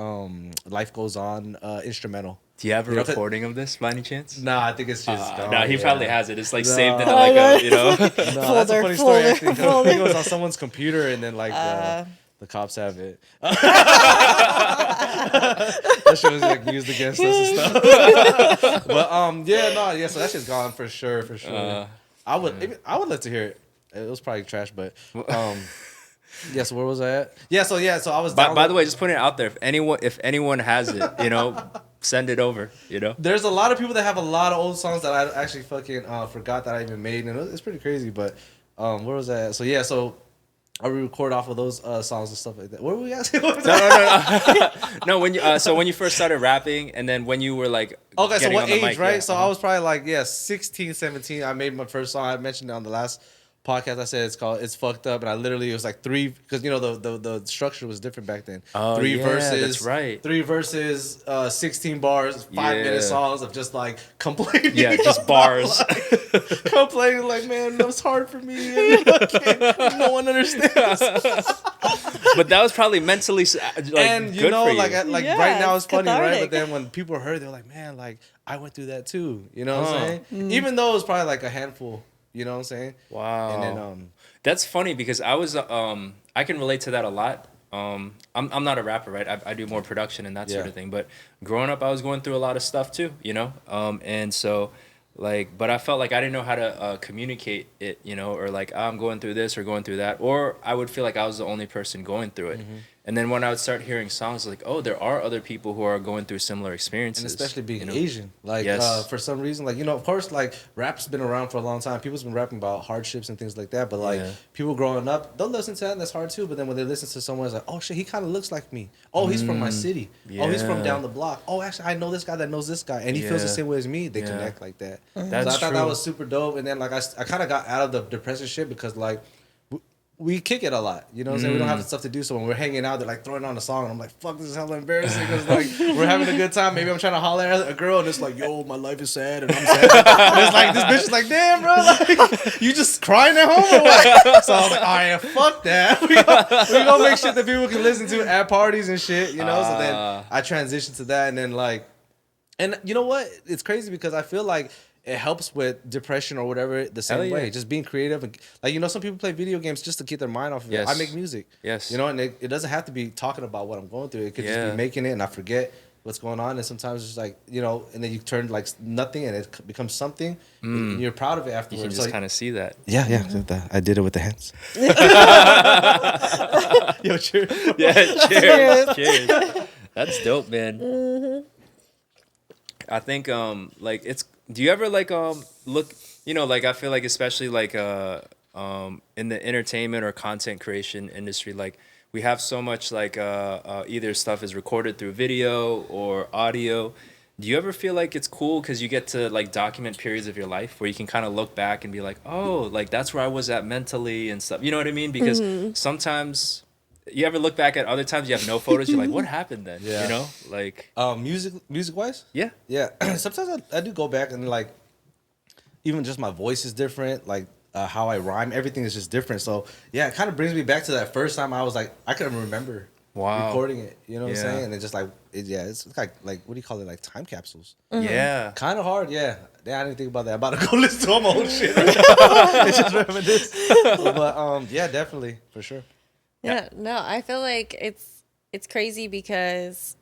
Life Goes On instrumental. Do you have a recording of this by any chance? Nah, I think it's just gone. No, he probably has it. It's like saved in like a, you know. No, that's a funny story actually. 'Cause I think it was on someone's computer, and then like the cops have it. That shit was like used against us and stuff. But so that shit's gone for sure. I would love to hear it. It was probably trash, but yeah, so where was I at? So I was by the way, just putting it out there, if anyone has it, you know, send it over, you know. There's a lot of people that have a lot of old songs that I actually fucking forgot that I even made, and it's pretty crazy, but where was I at? So I would record off of those songs and stuff like that. Where were we at? No, when you when you first started rapping, and then when you were like, okay, so what age, mic, right? Yeah. So I was probably like 16, 17. I made my first song. I mentioned it on the last podcast. I said it's fucked up, and I literally, it was like 3, because you know the structure was different back then. 3 verses, that's right. 3 verses, 16 bars, 5-minute songs of just like complaining. Yeah, just bars. Like, complaining like, man, it's hard for me. And no one understands. But that was probably mentally like, and you good know, for you. like right now it's funny, cathartic. right? But then when people heard, they're like, man, like I went through that too. You know what I'm saying? Even though it was probably like a handful. You know what I'm saying? Wow. And then that's funny because I was I can relate to that a lot. I'm not a rapper, right? I do more production and that sort of thing. But growing up, I was going through a lot of stuff too, you know. And so like, but I felt like I didn't know how to communicate it, you know, or like I'm going through this or going through that, or I would feel like I was the only person going through it. And then when I would start hearing songs like, oh, there are other people who are going through similar experiences. And especially being you know? Asian. Like, for some reason, like, you know, of course, like, rap's been around for a long time. People's been rapping about hardships and things like that. But, like, people growing up, they'll listen to that, and that's hard, too. But then when they listen to someone, it's like, oh, shit, he kind of looks like me. Oh, he's from my city. Oh, he's from down the block. Oh, actually, I know this guy that knows this guy. And he feels the same way as me. They connect like that. That's so I thought true. that was super dope. And then, like, I kind of got out of the depression shit because, like, we kick it a lot, you know what I'm saying? We don't have stuff to do, so when we're hanging out, they're like throwing on a song, and I'm like, fuck, this is hella embarrassing, because like, we're having a good time, maybe I'm trying to holler at a girl, and it's like, yo, my life is sad, and I'm sad, and it's like, this bitch is like, damn, bro, like, you just crying at home or what? So I was like, all right, fuck that, we gonna make shit that people can listen to at parties and shit, you know, so then I transitioned to that, and then like, and you know what, it's crazy, because I feel like it helps with depression or whatever the same way. Just being creative. And, like, you know, some people play video games just to keep their mind off of it. I make music. You know, and it doesn't have to be talking about what I'm going through. It could just be making it, and I forget what's going on. And sometimes it's like, you know, and then you turn like nothing and it becomes something. And you're proud of it afterwards. You can just kind of see that. Yeah. I did it with the hands. Yo, cheers. Yeah, cheers. That's dope, man. I think like it's, do you ever like look, you know, like I feel like especially like in the entertainment or content creation industry, like we have so much like either stuff is recorded through video or audio. Do you ever feel like it's cool because you get to like document periods of your life where you can kind of look back and be like, oh, like that's where I was at mentally and stuff, you know what I mean? Because sometimes you ever look back at other times you have no photos, you're like, what happened then? You know, like music wise, yeah. Sometimes I do go back and like, even just my voice is different, like how I rhyme, everything is just different. So yeah, it kind of brings me back to that first time I was like, I couldn't remember recording it, you know what I'm saying? And it's just like it's like what do you call it, like time capsules. Yeah, kind of hard. I didn't think about that. I'm about to go listen to all my old shit. It's just reminisce. But yeah, definitely, for sure. Yeah, no, I feel like it's crazy because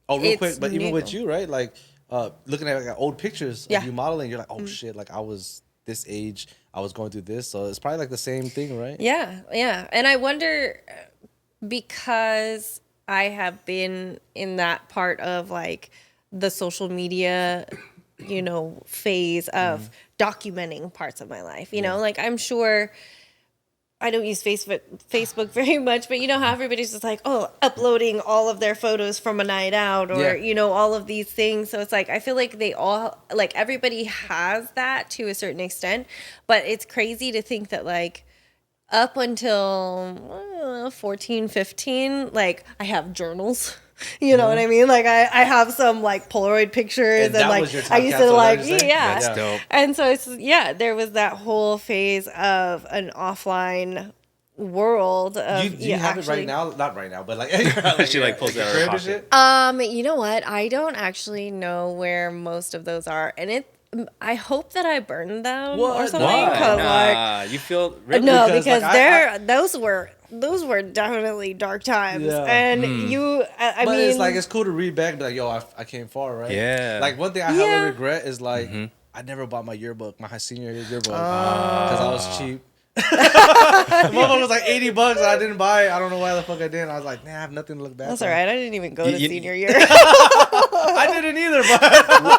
real quick, but even with you, right? Like looking at like, old pictures of you modeling, you're like, oh shit, like I was this age, I was going through this, so it's probably like the same thing, right? Yeah. And I wonder, because I have been in that part of like the social media, you know, phase of documenting parts of my life, you know, like I'm sure I don't use Facebook very much, but you know how everybody's just like, oh, uploading all of their photos from a night out or, you know, all of these things. So it's like, I feel like they all, like everybody has that to a certain extent, but it's crazy to think that like up until 14, 15, like I have journals You know what I mean? Like I have some like Polaroid pictures and that like was your I time used to capsule, like is that what you're saying? yeah. That's dope. And so it's there was that whole phase of an offline world of Do you have it right now? Not right now, but like, She, like, pulls it out of her crib and pocket. shit? You know what? I don't actually know where most of those are, and I hope that I burned them or What? something. Why? 'Cause, Nah, you feel really no, Because, because like, those were definitely dark times, Yeah. and I But mean, it's like, it's cool to read back and be like, yo, I came far, right? Yeah. Like, one thing I Yeah. hella regret is like, I never bought my yearbook, my senior year yearbook, because I was cheap. The motherfucker was like $80 and I didn't buy it. I don't know why the fuck I didn't. I was like, nah, I have nothing to look back that's on. all right. I didn't even go to You- senior year. I didn't either,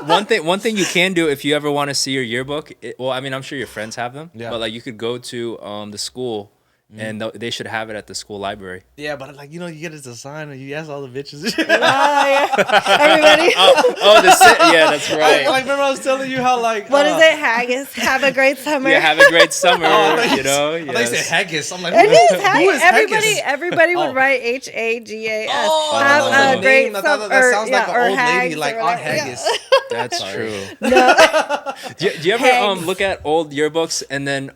but one thing you can do if you ever want to see your yearbook. Well, I mean, I'm sure your friends have them. Yeah. But like, you could go to the school, and they should have it at the school library. yeah, but like, you know, you get it to sign and you ask all the bitches and shit. Everybody, Yeah, that's right. Like, remember I was telling you how like what is it? Haggis. Have a great summer. Yeah, have a great summer. I you know, thought you said yes. haggis. I'm like, It is who haggis. is haggis? Everybody would Oh. write Hagas. Oh, Have that's a the great name. I summer. thought that sounds like or an old hags lady, like or on whatever. Yeah. haggis. That's true. No. Do you ever Hags. look at old yearbooks and then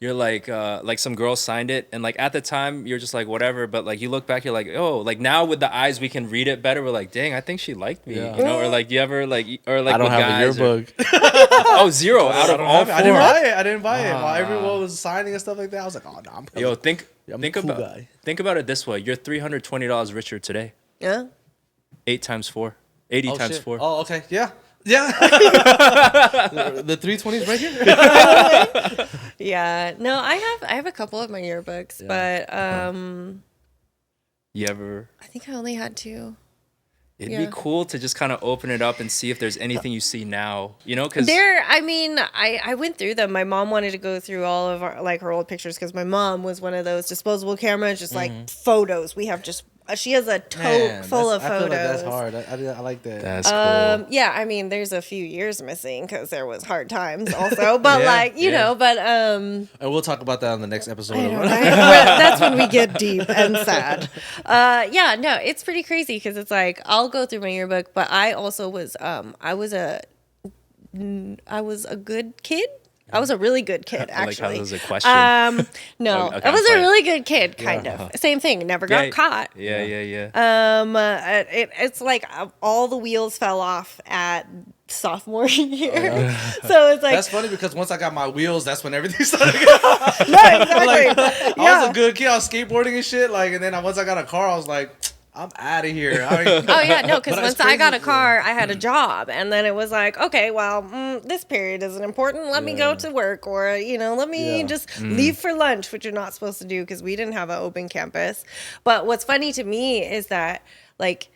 you're like some girl signed it and like at the time you're just like whatever, but like you look back, you're like, oh, like now with the eyes we can read it better. We're like, dang, I think she liked me, Yeah. you know? Or like, do you ever like, or like I don't with have a guys or- yearbook. Oh, zero out of all four. I didn't buy it. I didn't buy it. While everyone was signing and stuff like that, I was like, oh no, I'm Yo, think I'm a cool guy. think about it this way: you're $320 richer today. Yeah. 8 times 4, 80 Oh, times shit. 4. Oh, okay. Yeah. Yeah. the 320s right here. Yeah. No, I have a couple of my yearbooks, but You ever? I think I only had two. It'd Yeah. be cool to just kind of open it up and see if there's anything you see now, you know? Because I mean, I went through them. My mom wanted to go through all of our, like her old pictures because my mom was one of those disposable cameras, just like photos. We have just, she has a tote Man, full of I photos. feel like that's hard. I like that. that's cool. Yeah, I mean, there's a few years missing because there was hard times also, but Yeah, like, you yeah. know, but And we'll talk about that on the next episode. I know, right? That's when we get deep and sad. Yeah, no, it's pretty crazy because it's like I'll go through my yearbook, but I also was I was a good kid. I was a really good kid, I like how actually. that was a question. No, Okay, I was I'm a sorry. really good kid, kind of. Same thing. Never got caught. Yeah. It's like all the wheels fell off at sophomore year. So it's like That's funny because once I got my wheels, that's when everything started. no, exactly. I Yeah. was a good kid. I was skateboarding and shit. Like, and then once I got a car, I was like, I'm out of here. I mean, Oh yeah, no, because but it's once I got a crazy. car, I had a job, and then it was like, okay, well, this period isn't important. Let me go to work, or let me Yeah. just leave for lunch, which you're not supposed to do because we didn't have an open campus. But what's funny to me is that like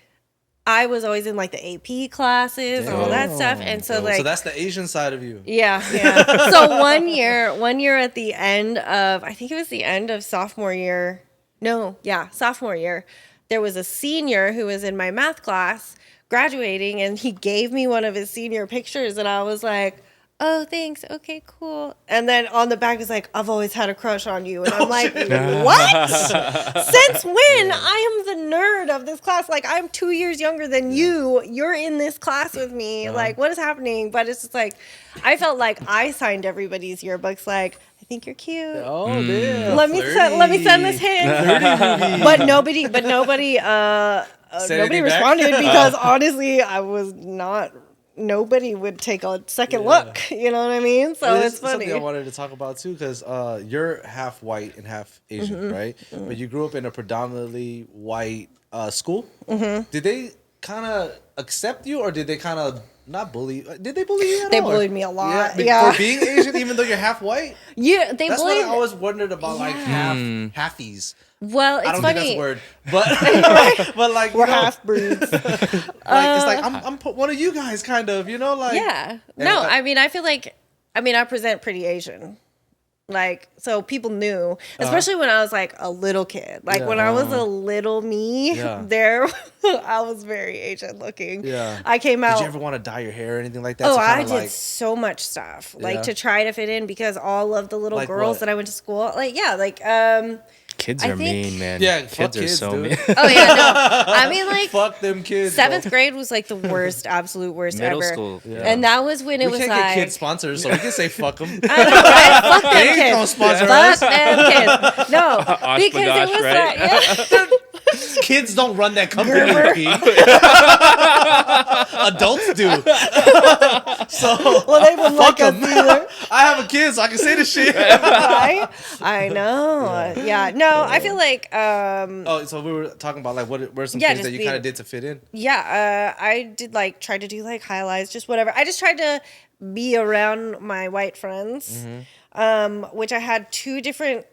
I was always in like the AP classes and all that stuff, and so like so that's the Asian side of you. yeah. So one year at the end of, I think it was the end of sophomore year. No, yeah, sophomore year. There was a senior who was in my math class graduating, and he gave me one of his senior pictures, and I was like, oh, thanks. Okay, cool. And then on the back is like, I've always had a crush on you. And I'm like, what? Since when? I am the nerd of this class. Like, I'm 2 years younger than you. You're in this class with me. Like, what is happening? But it's just like, I felt like I signed everybody's yearbooks like, I think you're cute. Oh, damn. Let me send this hint. But nobody anything back? responded because honestly, I was not. Nobody would take a second look. You know what I mean? So This it's is funny. something I wanted to talk about too, because you're half white and half Asian, right? But you grew up in a predominantly white school. Did they kind of accept you, or did they kind of not bully? Did they bully you at They all? bullied me a lot. Yeah, Yeah. for being Asian, even though you're half white. Yeah, they That's bullied. what I always wondered about, like halfies. Well, it's I don't funny. think that's a word, but but like We're you know, half breeds. like it's like I'm one of you guys, kind of, like Yeah. And, No, I mean, I feel like, I present pretty Asian. Like, so people knew, especially when I was like a little kid. Like when I was a little me, Yeah. I was very Asian looking. Yeah. I came out. Did you ever want to dye your hair or anything like that? Oh, to I kinda, did like, so much stuff, like Yeah. to try to fit in because all of the little Like girls what? that I went to school, like, yeah, like, Can Kids I are think- mean, man. Yeah, kids fuck are kids, so dude. mean. Oh yeah, no. I mean, like Fuck them kids. bro. 7th grade was like the worst, absolute worst Middle ever. school. Yeah. And that was when it We was can't like, get kid sponsors, so we can say fuck them. I know, right? Fuck them They ain't gonna kids. sponsor Fuck us. them kids. No, because it Oshkosh, was right? like, yeah. Kids don't run that company. Gerber. P. Adults do. So Well, they wouldn't like us 'em. either. I have a kid, so I can say this shit. Right? I know. Yeah. No, I feel like, Oh, so we were talking about like what were some Yeah, things just that you being- kind of did to fit in? yeah, I did like try to do like highlights, just whatever. I just tried to be around my white friends, which I had 2 different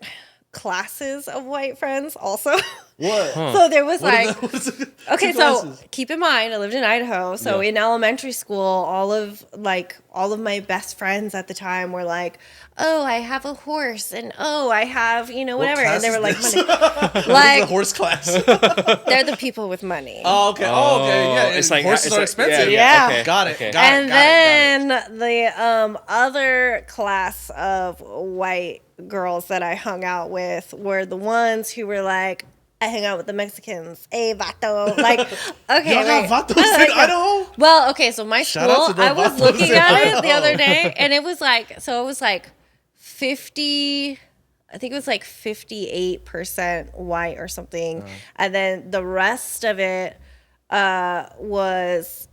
classes of white friends also. What? So there was like, okay, so classes? keep in mind, I lived in Idaho. So Yeah. in elementary school, all of my best friends at the time were like, "Oh, I have a horse," and "Oh, I have whatever," and they were like, This? money. The Like horse class. they're the people with money. Oh, okay. Oh, okay. Yeah. it's like horses it's are like- expensive. Yeah. okay, Got it. okay. Got And it. then the other class of white girls that I hung out with were the ones who were like, I hang out with the Mexicans. Hey, vato. Like, okay. Y'all got wait. vatos I in Idaho? Well, okay, so my Shout out school, to the I was vatos looking in at it the Idaho. other day, and it was like 50, I think it was like 58% white or something. And then the rest of it was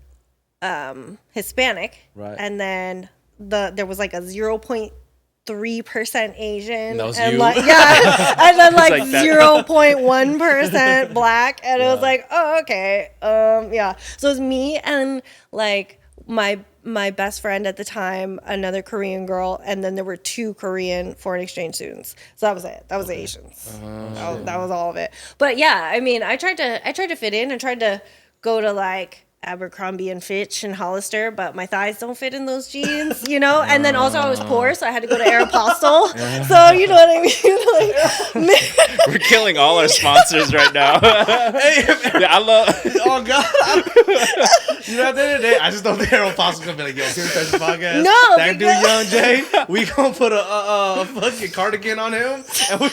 Hispanic. Right. And then there was like a 0.3% Asian. That was and you? like yeah, and then like, like that. 0.1% black, and it was like, oh, okay, yeah. So it was me and like my best friend at the time, another Korean girl, and then there were 2 Korean foreign exchange students. So that was it. That was the Asians. That was all of it. But yeah, I mean, I tried to fit in and tried to go to like Abercrombie and Fitch and Hollister, but my thighs don't fit in those jeans, And then also I was poor, so I had to go to Aeropostale. So you know what I mean? Like, We're killing all our sponsors right now. Yeah, I love. Oh God! You know, at the end of the day, I just don't think Aeropostale's gonna be like, "Yo, Serious Fashion Podcast." No, that dude, because- Young Jay, we gonna put a fucking cardigan on him. And we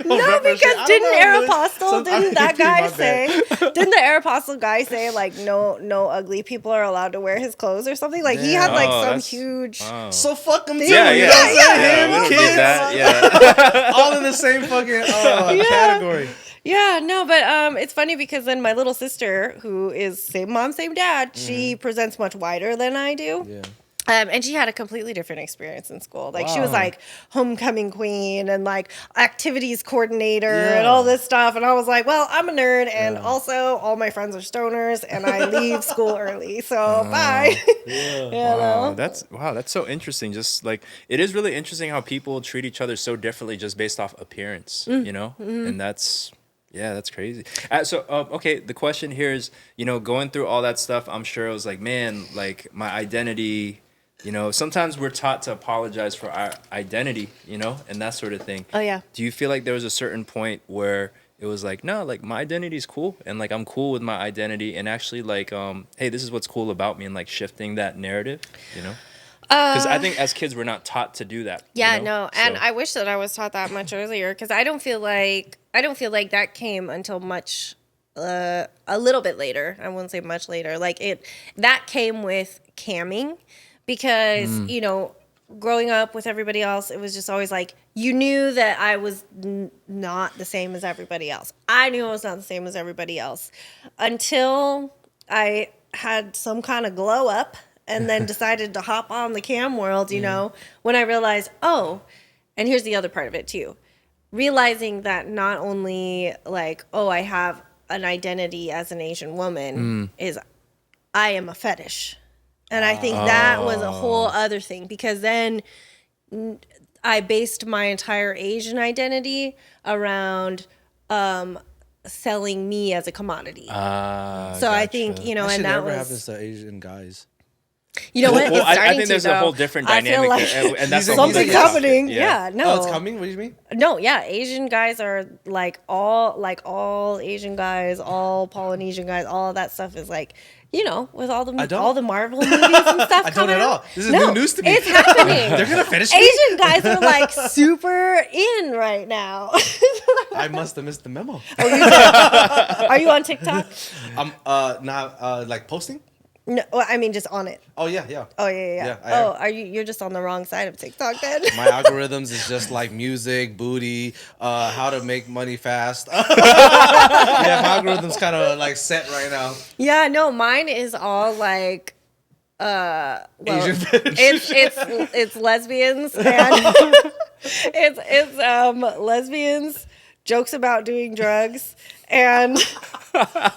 no, because didn't Aeropostale, didn't that guy say, didn't the Aeropostale guy say like no ugly people are allowed to wear his clothes or something? Like he had like Oh, some that's- huge. So fuck him too. Yeah, you yeah, know what I'm saying? yeah. Him, We don't need kids, that. Yeah. all in the same fucking category. Yeah, no, but it's funny because then my little sister, who is same mom, same dad, she presents much wider than I do. Yeah. And she had a completely different experience in school. Like she was like homecoming queen and like activities coordinator and all this stuff. And I was like, well, I'm a nerd, and also all my friends are stoners, and I leave school early, so bye. You know? That's so interesting. Just like it is really interesting how people treat each other so differently just based off appearance, and that's crazy. Okay, the question here is, going through all that stuff, I'm sure it was like, man, like my identity. Sometimes we're taught to apologize for our identity, and that sort of thing. Oh, yeah. Do you feel like there was a certain point where it was like, no, like my identity is cool, and like I'm cool with my identity, and actually like, hey, this is what's cool about me, and like shifting that narrative, Because I think as kids we're not taught to do that. Yeah, no, and I wish that I was taught that much earlier, because I don't feel like that came until much a little bit later. I wouldn't say much later. Like that came with camming, because growing up with everybody else, it was just always like you knew that I was not the same as everybody else. I knew I was not the same as everybody else until I had some kind of glow up and then decided to hop on the cam world, when I realized, oh, and here's the other part of it too. Realizing that not only like, oh, I have an identity as an Asian woman, is I am a fetish. And I think that was a whole other thing, because then I based my entire Asian identity around selling me as a commodity. So I think, That and shit that never was, happens to Asian guys. you know what? Well, It's I starting think to, there's a though. whole different I feel dynamic, like there, and that's something's happening. Yeah, no. Oh, it's coming. What do you mean? No, yeah, Asian guys are like all Asian guys, all Polynesian guys, all of that stuff is like, You know, with all don't. the Marvel movies and stuff I don't coming at all. out. This is new news to me. It's happening. They're gonna finish me. Asian guys are like super in right now. I must have missed the memo. Are you on TikTok? I'm not like posting. No, well, I mean just on it. Oh yeah. Oh yeah. I am. Are you? You're just on the wrong side of TikTok then. My algorithms is just like music, booty, how to make money fast. Yeah, my algorithm's kind of like set right now. Yeah, no, mine is all like well, Asian it's lesbians and it's lesbians, jokes about doing drugs, and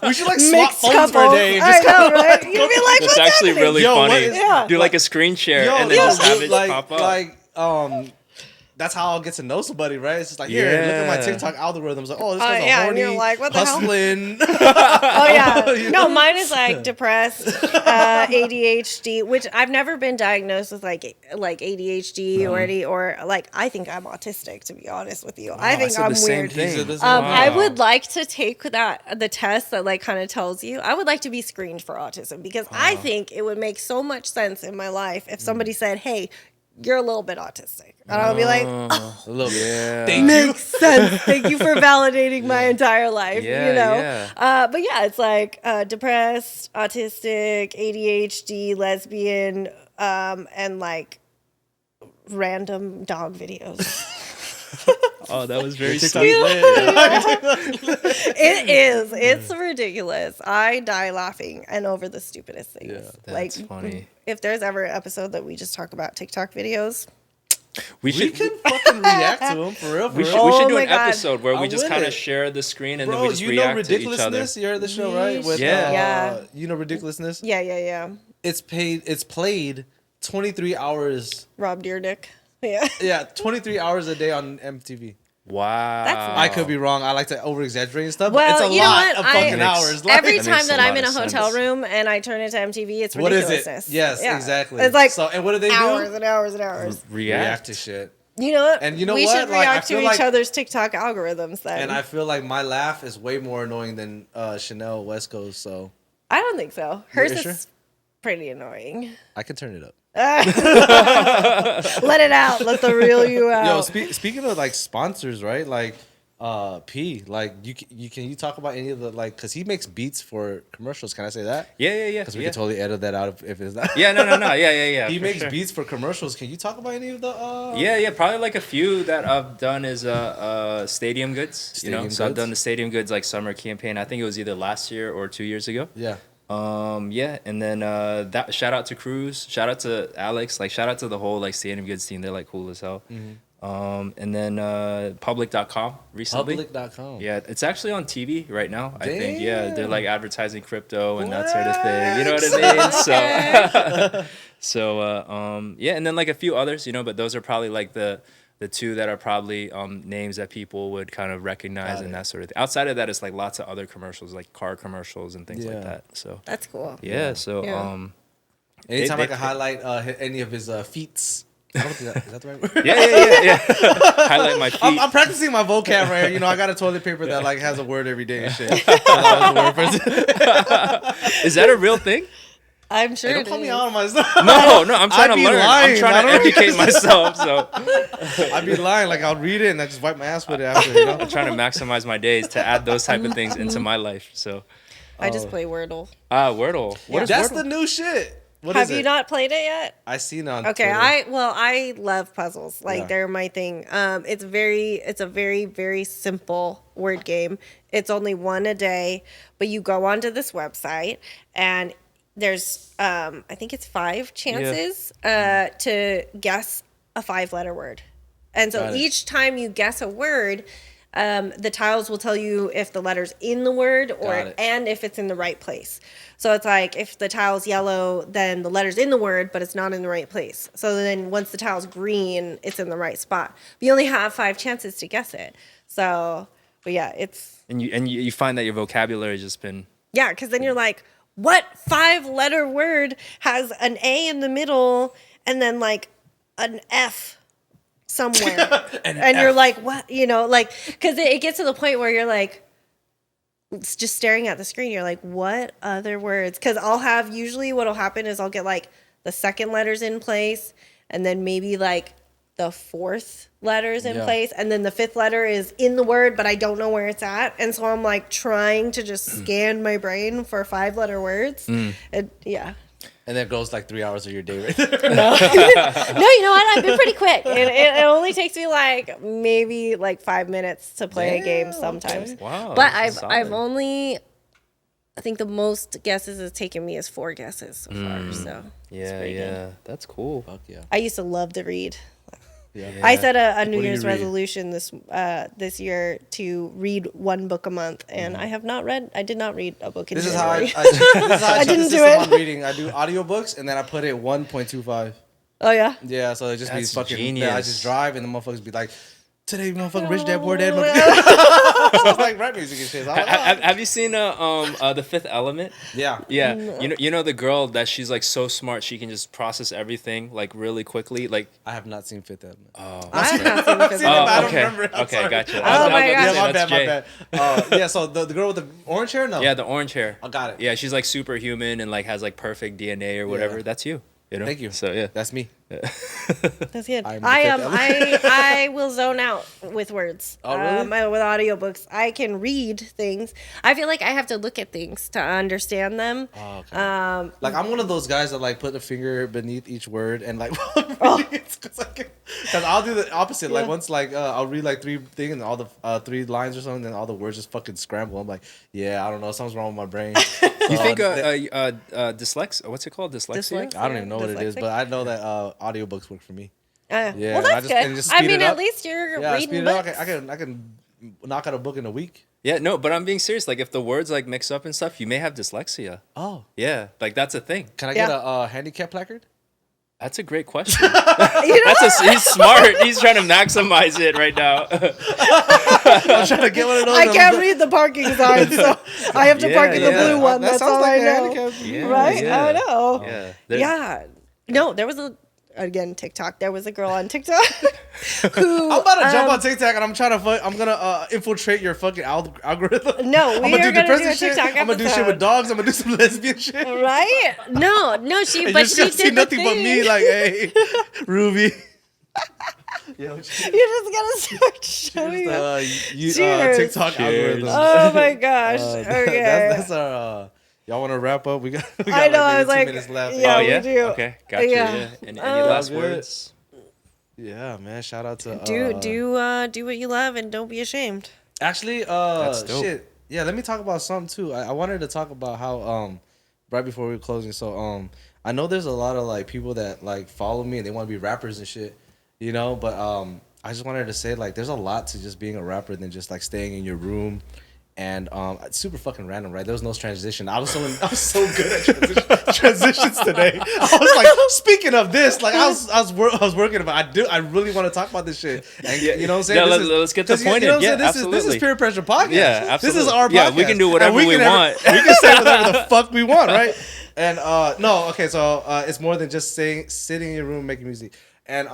we should like swap mixed phones for a couples. day. And I just know, right? You'd be like, It's what's actually happening? really Yo, what funny. is- Yeah. Do like a screen share Yo, and then just have it pop up. That's how I'll get to know somebody, right? It's just like, here, look at my Yeah. TikTok algorithms. Like, oh, this guy's yeah, and horny, you're like, what the hell? hustling. Oh yeah, no, mine is like depressed, ADHD, which I've never been diagnosed with like ADHD or like I think I'm autistic, to be honest with you. I think said I'm the same weird. thing. I would like to take the test that like kind of tells you. I would like to be screened for autism because I think it would make so much sense in my life if somebody said, "Hey, you're a little bit autistic," and I would be like, A little bit. Yeah. Thank you. makes sense. Thank you for validating my entire life. Yeah, you know. yeah. But yeah, it's like depressed, autistic, ADHD, lesbian, and like random dog videos. Oh, that was very TikTok sweet. lit. It is. It's ridiculous. I die laughing and over the stupidest things. Yeah, that's funny. If there's ever an episode that we just talk about TikTok videos, We We should can fucking react to them for real. we should Oh do my an God. episode where we I'm just with kind it. of share the screen and then Bro, we just you know react to each other. ridiculousness. You heard the show, right? With, Yeah. You know ridiculousness. yeah. It's played 23 hours. Rob Deerdick. Yeah. Yeah, 23 hours a day on MTV. Wow. That's I could be wrong. I like to over exaggerate and stuff. Well, but it's a you know lot what? of fucking Makes- hours. Like, Every That time makes that a I'm lot in a of hotel sense. room and I turn it to MTV, it's what is ridiculousness. it? Yes, Yeah. exactly. It's like so, and what do they hours do? and hours and hours. React to shit. You know what? And you know we what? should Like, I react to feel each like- other's TikTok algorithms then. And I feel like my laugh is way more annoying than Chanel Wesco's, so I don't think so. Hers You're is sure? pretty annoying. I can turn it up. Let it out. Let the real you out. Yo, speaking of like sponsors, right? Like P, like you talk about any of the like, cause he makes beats for commercials. Can I say that? Yeah. Because we yeah. can totally edit that out if it's not. Yeah, no. Yeah. He for makes sure. beats for commercials. Can you talk about any of the? Yeah. Probably like a few that I've done is stadium goods. Stadium So I've goods? done the stadium goods like summer campaign. I think it was either last year or 2 years ago. Yeah. Yeah, and then that shout out to Cruz, shout out to Alex, like shout out to the whole like stadium goods team. They're like cool as hell. And then public.com recently. Public.com. Yeah, it's actually on TV right now, I think. Yeah, they're Damn. like advertising crypto and that sort of thing. You know what I mean? So yeah, and then like a few others, but those are probably like the two that are probably names that people would kind of recognize and that sort of thing. Outside of that, it's like lots of other commercials, like car commercials and things Yeah. like that. So That's cool. yeah, so Yeah. Anytime They- I can highlight any of his feats. I don't think is that the right word? yeah. Highlight my feet. I'm practicing my vocab right here. I got a toilet paper that like has a word every day and shit. I was a word person. Is that a real thing? I'm sure Hey, don't it call me is. out on my stuff. No, I'm trying I'd to be learn. lying. I'm trying I to don't- educate myself. So I'd be lying. Like I'll read it and I just wipe my ass with it after. I'm trying to maximize my days to add those type of things into my life. So I just play Wordle. Wordle. What is That's Wordle? the new shit. What Have is you it? not played it yet? I seen it on Okay, Twitter. I love puzzles. Like Yeah. they're my thing. It's a very very simple word game. It's only one a day, but you go onto this website and there's I think it's 5 chances to guess a 5-letter word. And so Got it. each time you guess a word, the tiles will tell you if the letter's in the word Got or it. and if it's in the right place. So it's like if the tile's yellow, then the letter's in the word, but it's not in the right place. So then once the tile's green, it's in the right spot. But you only have 5 chances to guess it. So, but yeah, it's And you find that your vocabulary has just been yeah, because then you're like, what 5-letter word has an A in the middle and then like an F somewhere? And you're like, what? Like, because it gets to the point where you're like, it's just staring at the screen. You're like, what other words? Because I'll have, usually what'll happen is I'll get like the second letters in place, and then maybe like the fourth letters in place, and then the fifth letter is in the word, but I don't know where it's at. And so I'm like trying to just scan my brain for 5-letter words. And And then it goes like 3 hours of your day right there. No, you know what? I've been pretty quick. It only takes me like maybe like 5 minutes to play a game sometimes. Okay. Wow. But I've only, I think the most guesses it's taken me is 4 guesses so far. So Yeah, that's cool. Fuck yeah. I used to love to read. Yeah. I set a New do you Year's read? resolution this year to read 1 book a month, and I did not read a book in This is how January. I didn't check the do system it. on reading. I do audiobooks and then I put it 1.25. Oh yeah. Yeah, so it just be That's fucking. genius. Yeah, I just drive and the motherfuckers be like, "Today, motherfucking rich dad, poor dad." So it's like rap music and shit. So I'm like, oh. Have you seen The Fifth Element? Yeah. Yeah, you know the girl that she's like so smart she can just process everything like really quickly. Like, I have not seen Fifth Element. I have not seen the fifth Oh, one. I don't okay, remember it. I'm okay, sorry. gotcha. Oh my gosh. Yeah, my That's bad, Jay. my bad. Yeah, so the girl with the orange hair, no. Yeah, the orange hair. I got it. Yeah, she's like superhuman and like has like perfect DNA or whatever. Yeah. That's you. You know? Thank you. So yeah. That's me. That's good. I'm the I fifth element. I will zone out with words. Oh, really? With audiobooks, I can read things. I feel like I have to look at things to understand them. Oh, okay. Like I'm one of those guys that like put a finger beneath each word and like because I'll do the opposite. Like Yeah. once like I'll read like 3 things and all the 3 lines or something, and all the words just fucking scramble. I'm like, yeah, I don't know, something's wrong with my brain. You think Dyslexia. what's it called? Dyslexia? Dyslexia. I don't even know what it is, Dyslexic? but I know that audiobooks work for me. Yeah. Yeah, Well, and that's and good. just I speed mean, it at up. least you're Yeah, reading speed it up. books. I can knock out a book in a week. Yeah, no, but I'm being serious. Like if the words like mix up and stuff, you may have dyslexia. Oh, Yeah, like that's a thing. can I Yeah. get a handicap placard? That's a great question. He's smart. He's trying to maximize it right now. I'm trying to get one of those. I can't read the parking sign, so I have to park in the yeah. blue one. That That's sounds all like I a know. handicap. Yeah, Right? yeah. I know. Yeah. Yeah. No, there was again TikTok. There was a girl on TikTok who I'm about to jump on TikTok and I'm gonna infiltrate your fucking algorithm. No, I'm we gonna are do gonna do a depressing shit. TikTok I'm gonna do shit episode. with dogs. I'm gonna do some lesbian shit. right? No, she And but you're just she gonna did see the nothing but thing. me, like, hey, Ruby. Yo, You're just gonna start showing up. Cheers. TikTok Cheers. algorithm. Oh my gosh. Okay. That's our. Y'all want to wrap up? We got I know, I like was maybe 2 like, minutes left. yeah. Oh we yeah. do. Okay. Gotcha. Yeah. Yeah. Any Oh. last Good. words? Yeah, man. Shout out to Do what you love and don't be ashamed. Actually, That's dope. shit. Yeah, let me talk about something too. I wanted to talk about how right before we were closing. So I know there's a lot of like people that like follow me and they want to be rappers and shit, you know. But I just wanted to say like there's a lot to just being a rapper than just like staying in your room. And it's super fucking random, right? There was no transition. I was so good at transitions today. I was like, speaking of this, like I was working about. I really want to talk about this shit. And you know what I'm saying? Yeah, This let's get the 'cause point you know in. what I'm Yeah, saying? This is absolutely. peer pressure podcast. Yeah, This absolutely. is our podcast. Yeah, we can do whatever And we want. We can say whatever the fuck we want, right? And no, okay, so it's more than just sitting in your room making music. And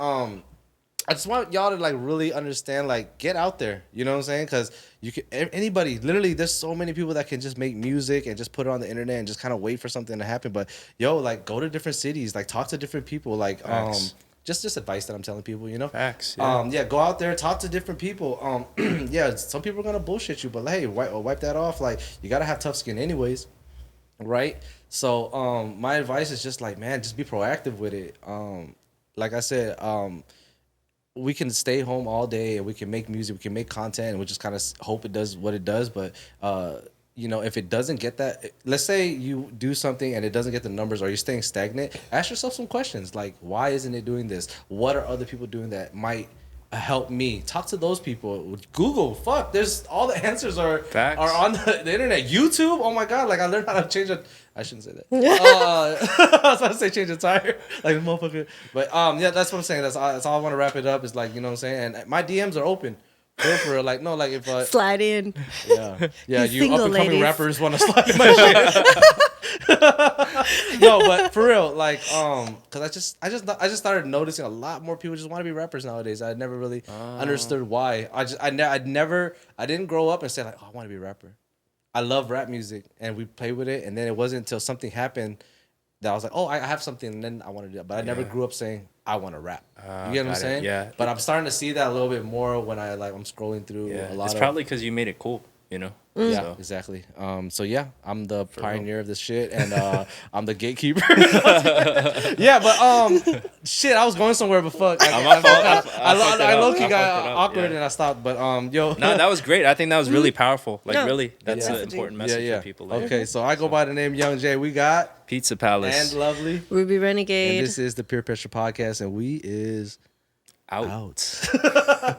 I just want y'all to like really understand, like, get out there. You know what I'm saying? Because you can anybody. Literally, there's so many people that can just make music and just put it on the internet and just kind of wait for something to happen. But yo, like, go to different cities, like, talk to different people, like, Facts. just advice that I'm telling people. You know, Facts. Yeah. yeah, go out there, talk to different people. Yeah, some people are gonna bullshit you, but hey, wipe that off. Like, you gotta have tough skin, anyways, right? So, my advice is just like, man, just be proactive with it. Like I said, we can stay home all day and we can make music, we can make content, and we just kind of hope it does what it does. But you know, if it doesn't get that, let's say you do something and it doesn't get the numbers, or you're staying stagnant, ask yourself some questions like, why isn't it doing this? What are other people doing that might help me? Talk to those people. Google, fuck, there's all the answers are Facts. on the internet. YouTube, oh my god, like I learned how to change I shouldn't say that. I was about to say change a tire, like a motherfucker. But yeah, that's what I'm saying. That's all I want to wrap it up. Is like, you know what I'm saying. And my DMs are open. For real. Like, no, like if Slide in. yeah, You you single up and coming ladies. rappers want to slide in my shit. No, but for real, like because I just started noticing a lot more people just want to be rappers nowadays. I never really understood why. I didn't grow up and say like, oh, I want to be a rapper. I love rap music, and we played with it, and then it wasn't until something happened that I was like, oh, I have something, and then I want to do it. But I never grew up saying I want to rap. You get what I'm saying? Yeah. But I'm starting to see that a little bit more when I'm scrolling through Yeah. a lot It's of. probably because you made it cool, you know. Yeah, So. exactly. So yeah, I'm the pioneer of this shit, and I'm the gatekeeper. Yeah, but shit, I was going somewhere, but fuck, My fault. I low key I got fucked it up, awkward yeah. and I stopped. But yo, No, that was great. I think that was really powerful. Like No. really, that's Yeah. an important message for people. Like, Okay, so I go by the name Young Jay. We got Pizza Palace and Lovely, Ruby and Renegade. this is the Peer Pressure Podcast, and we is out. out.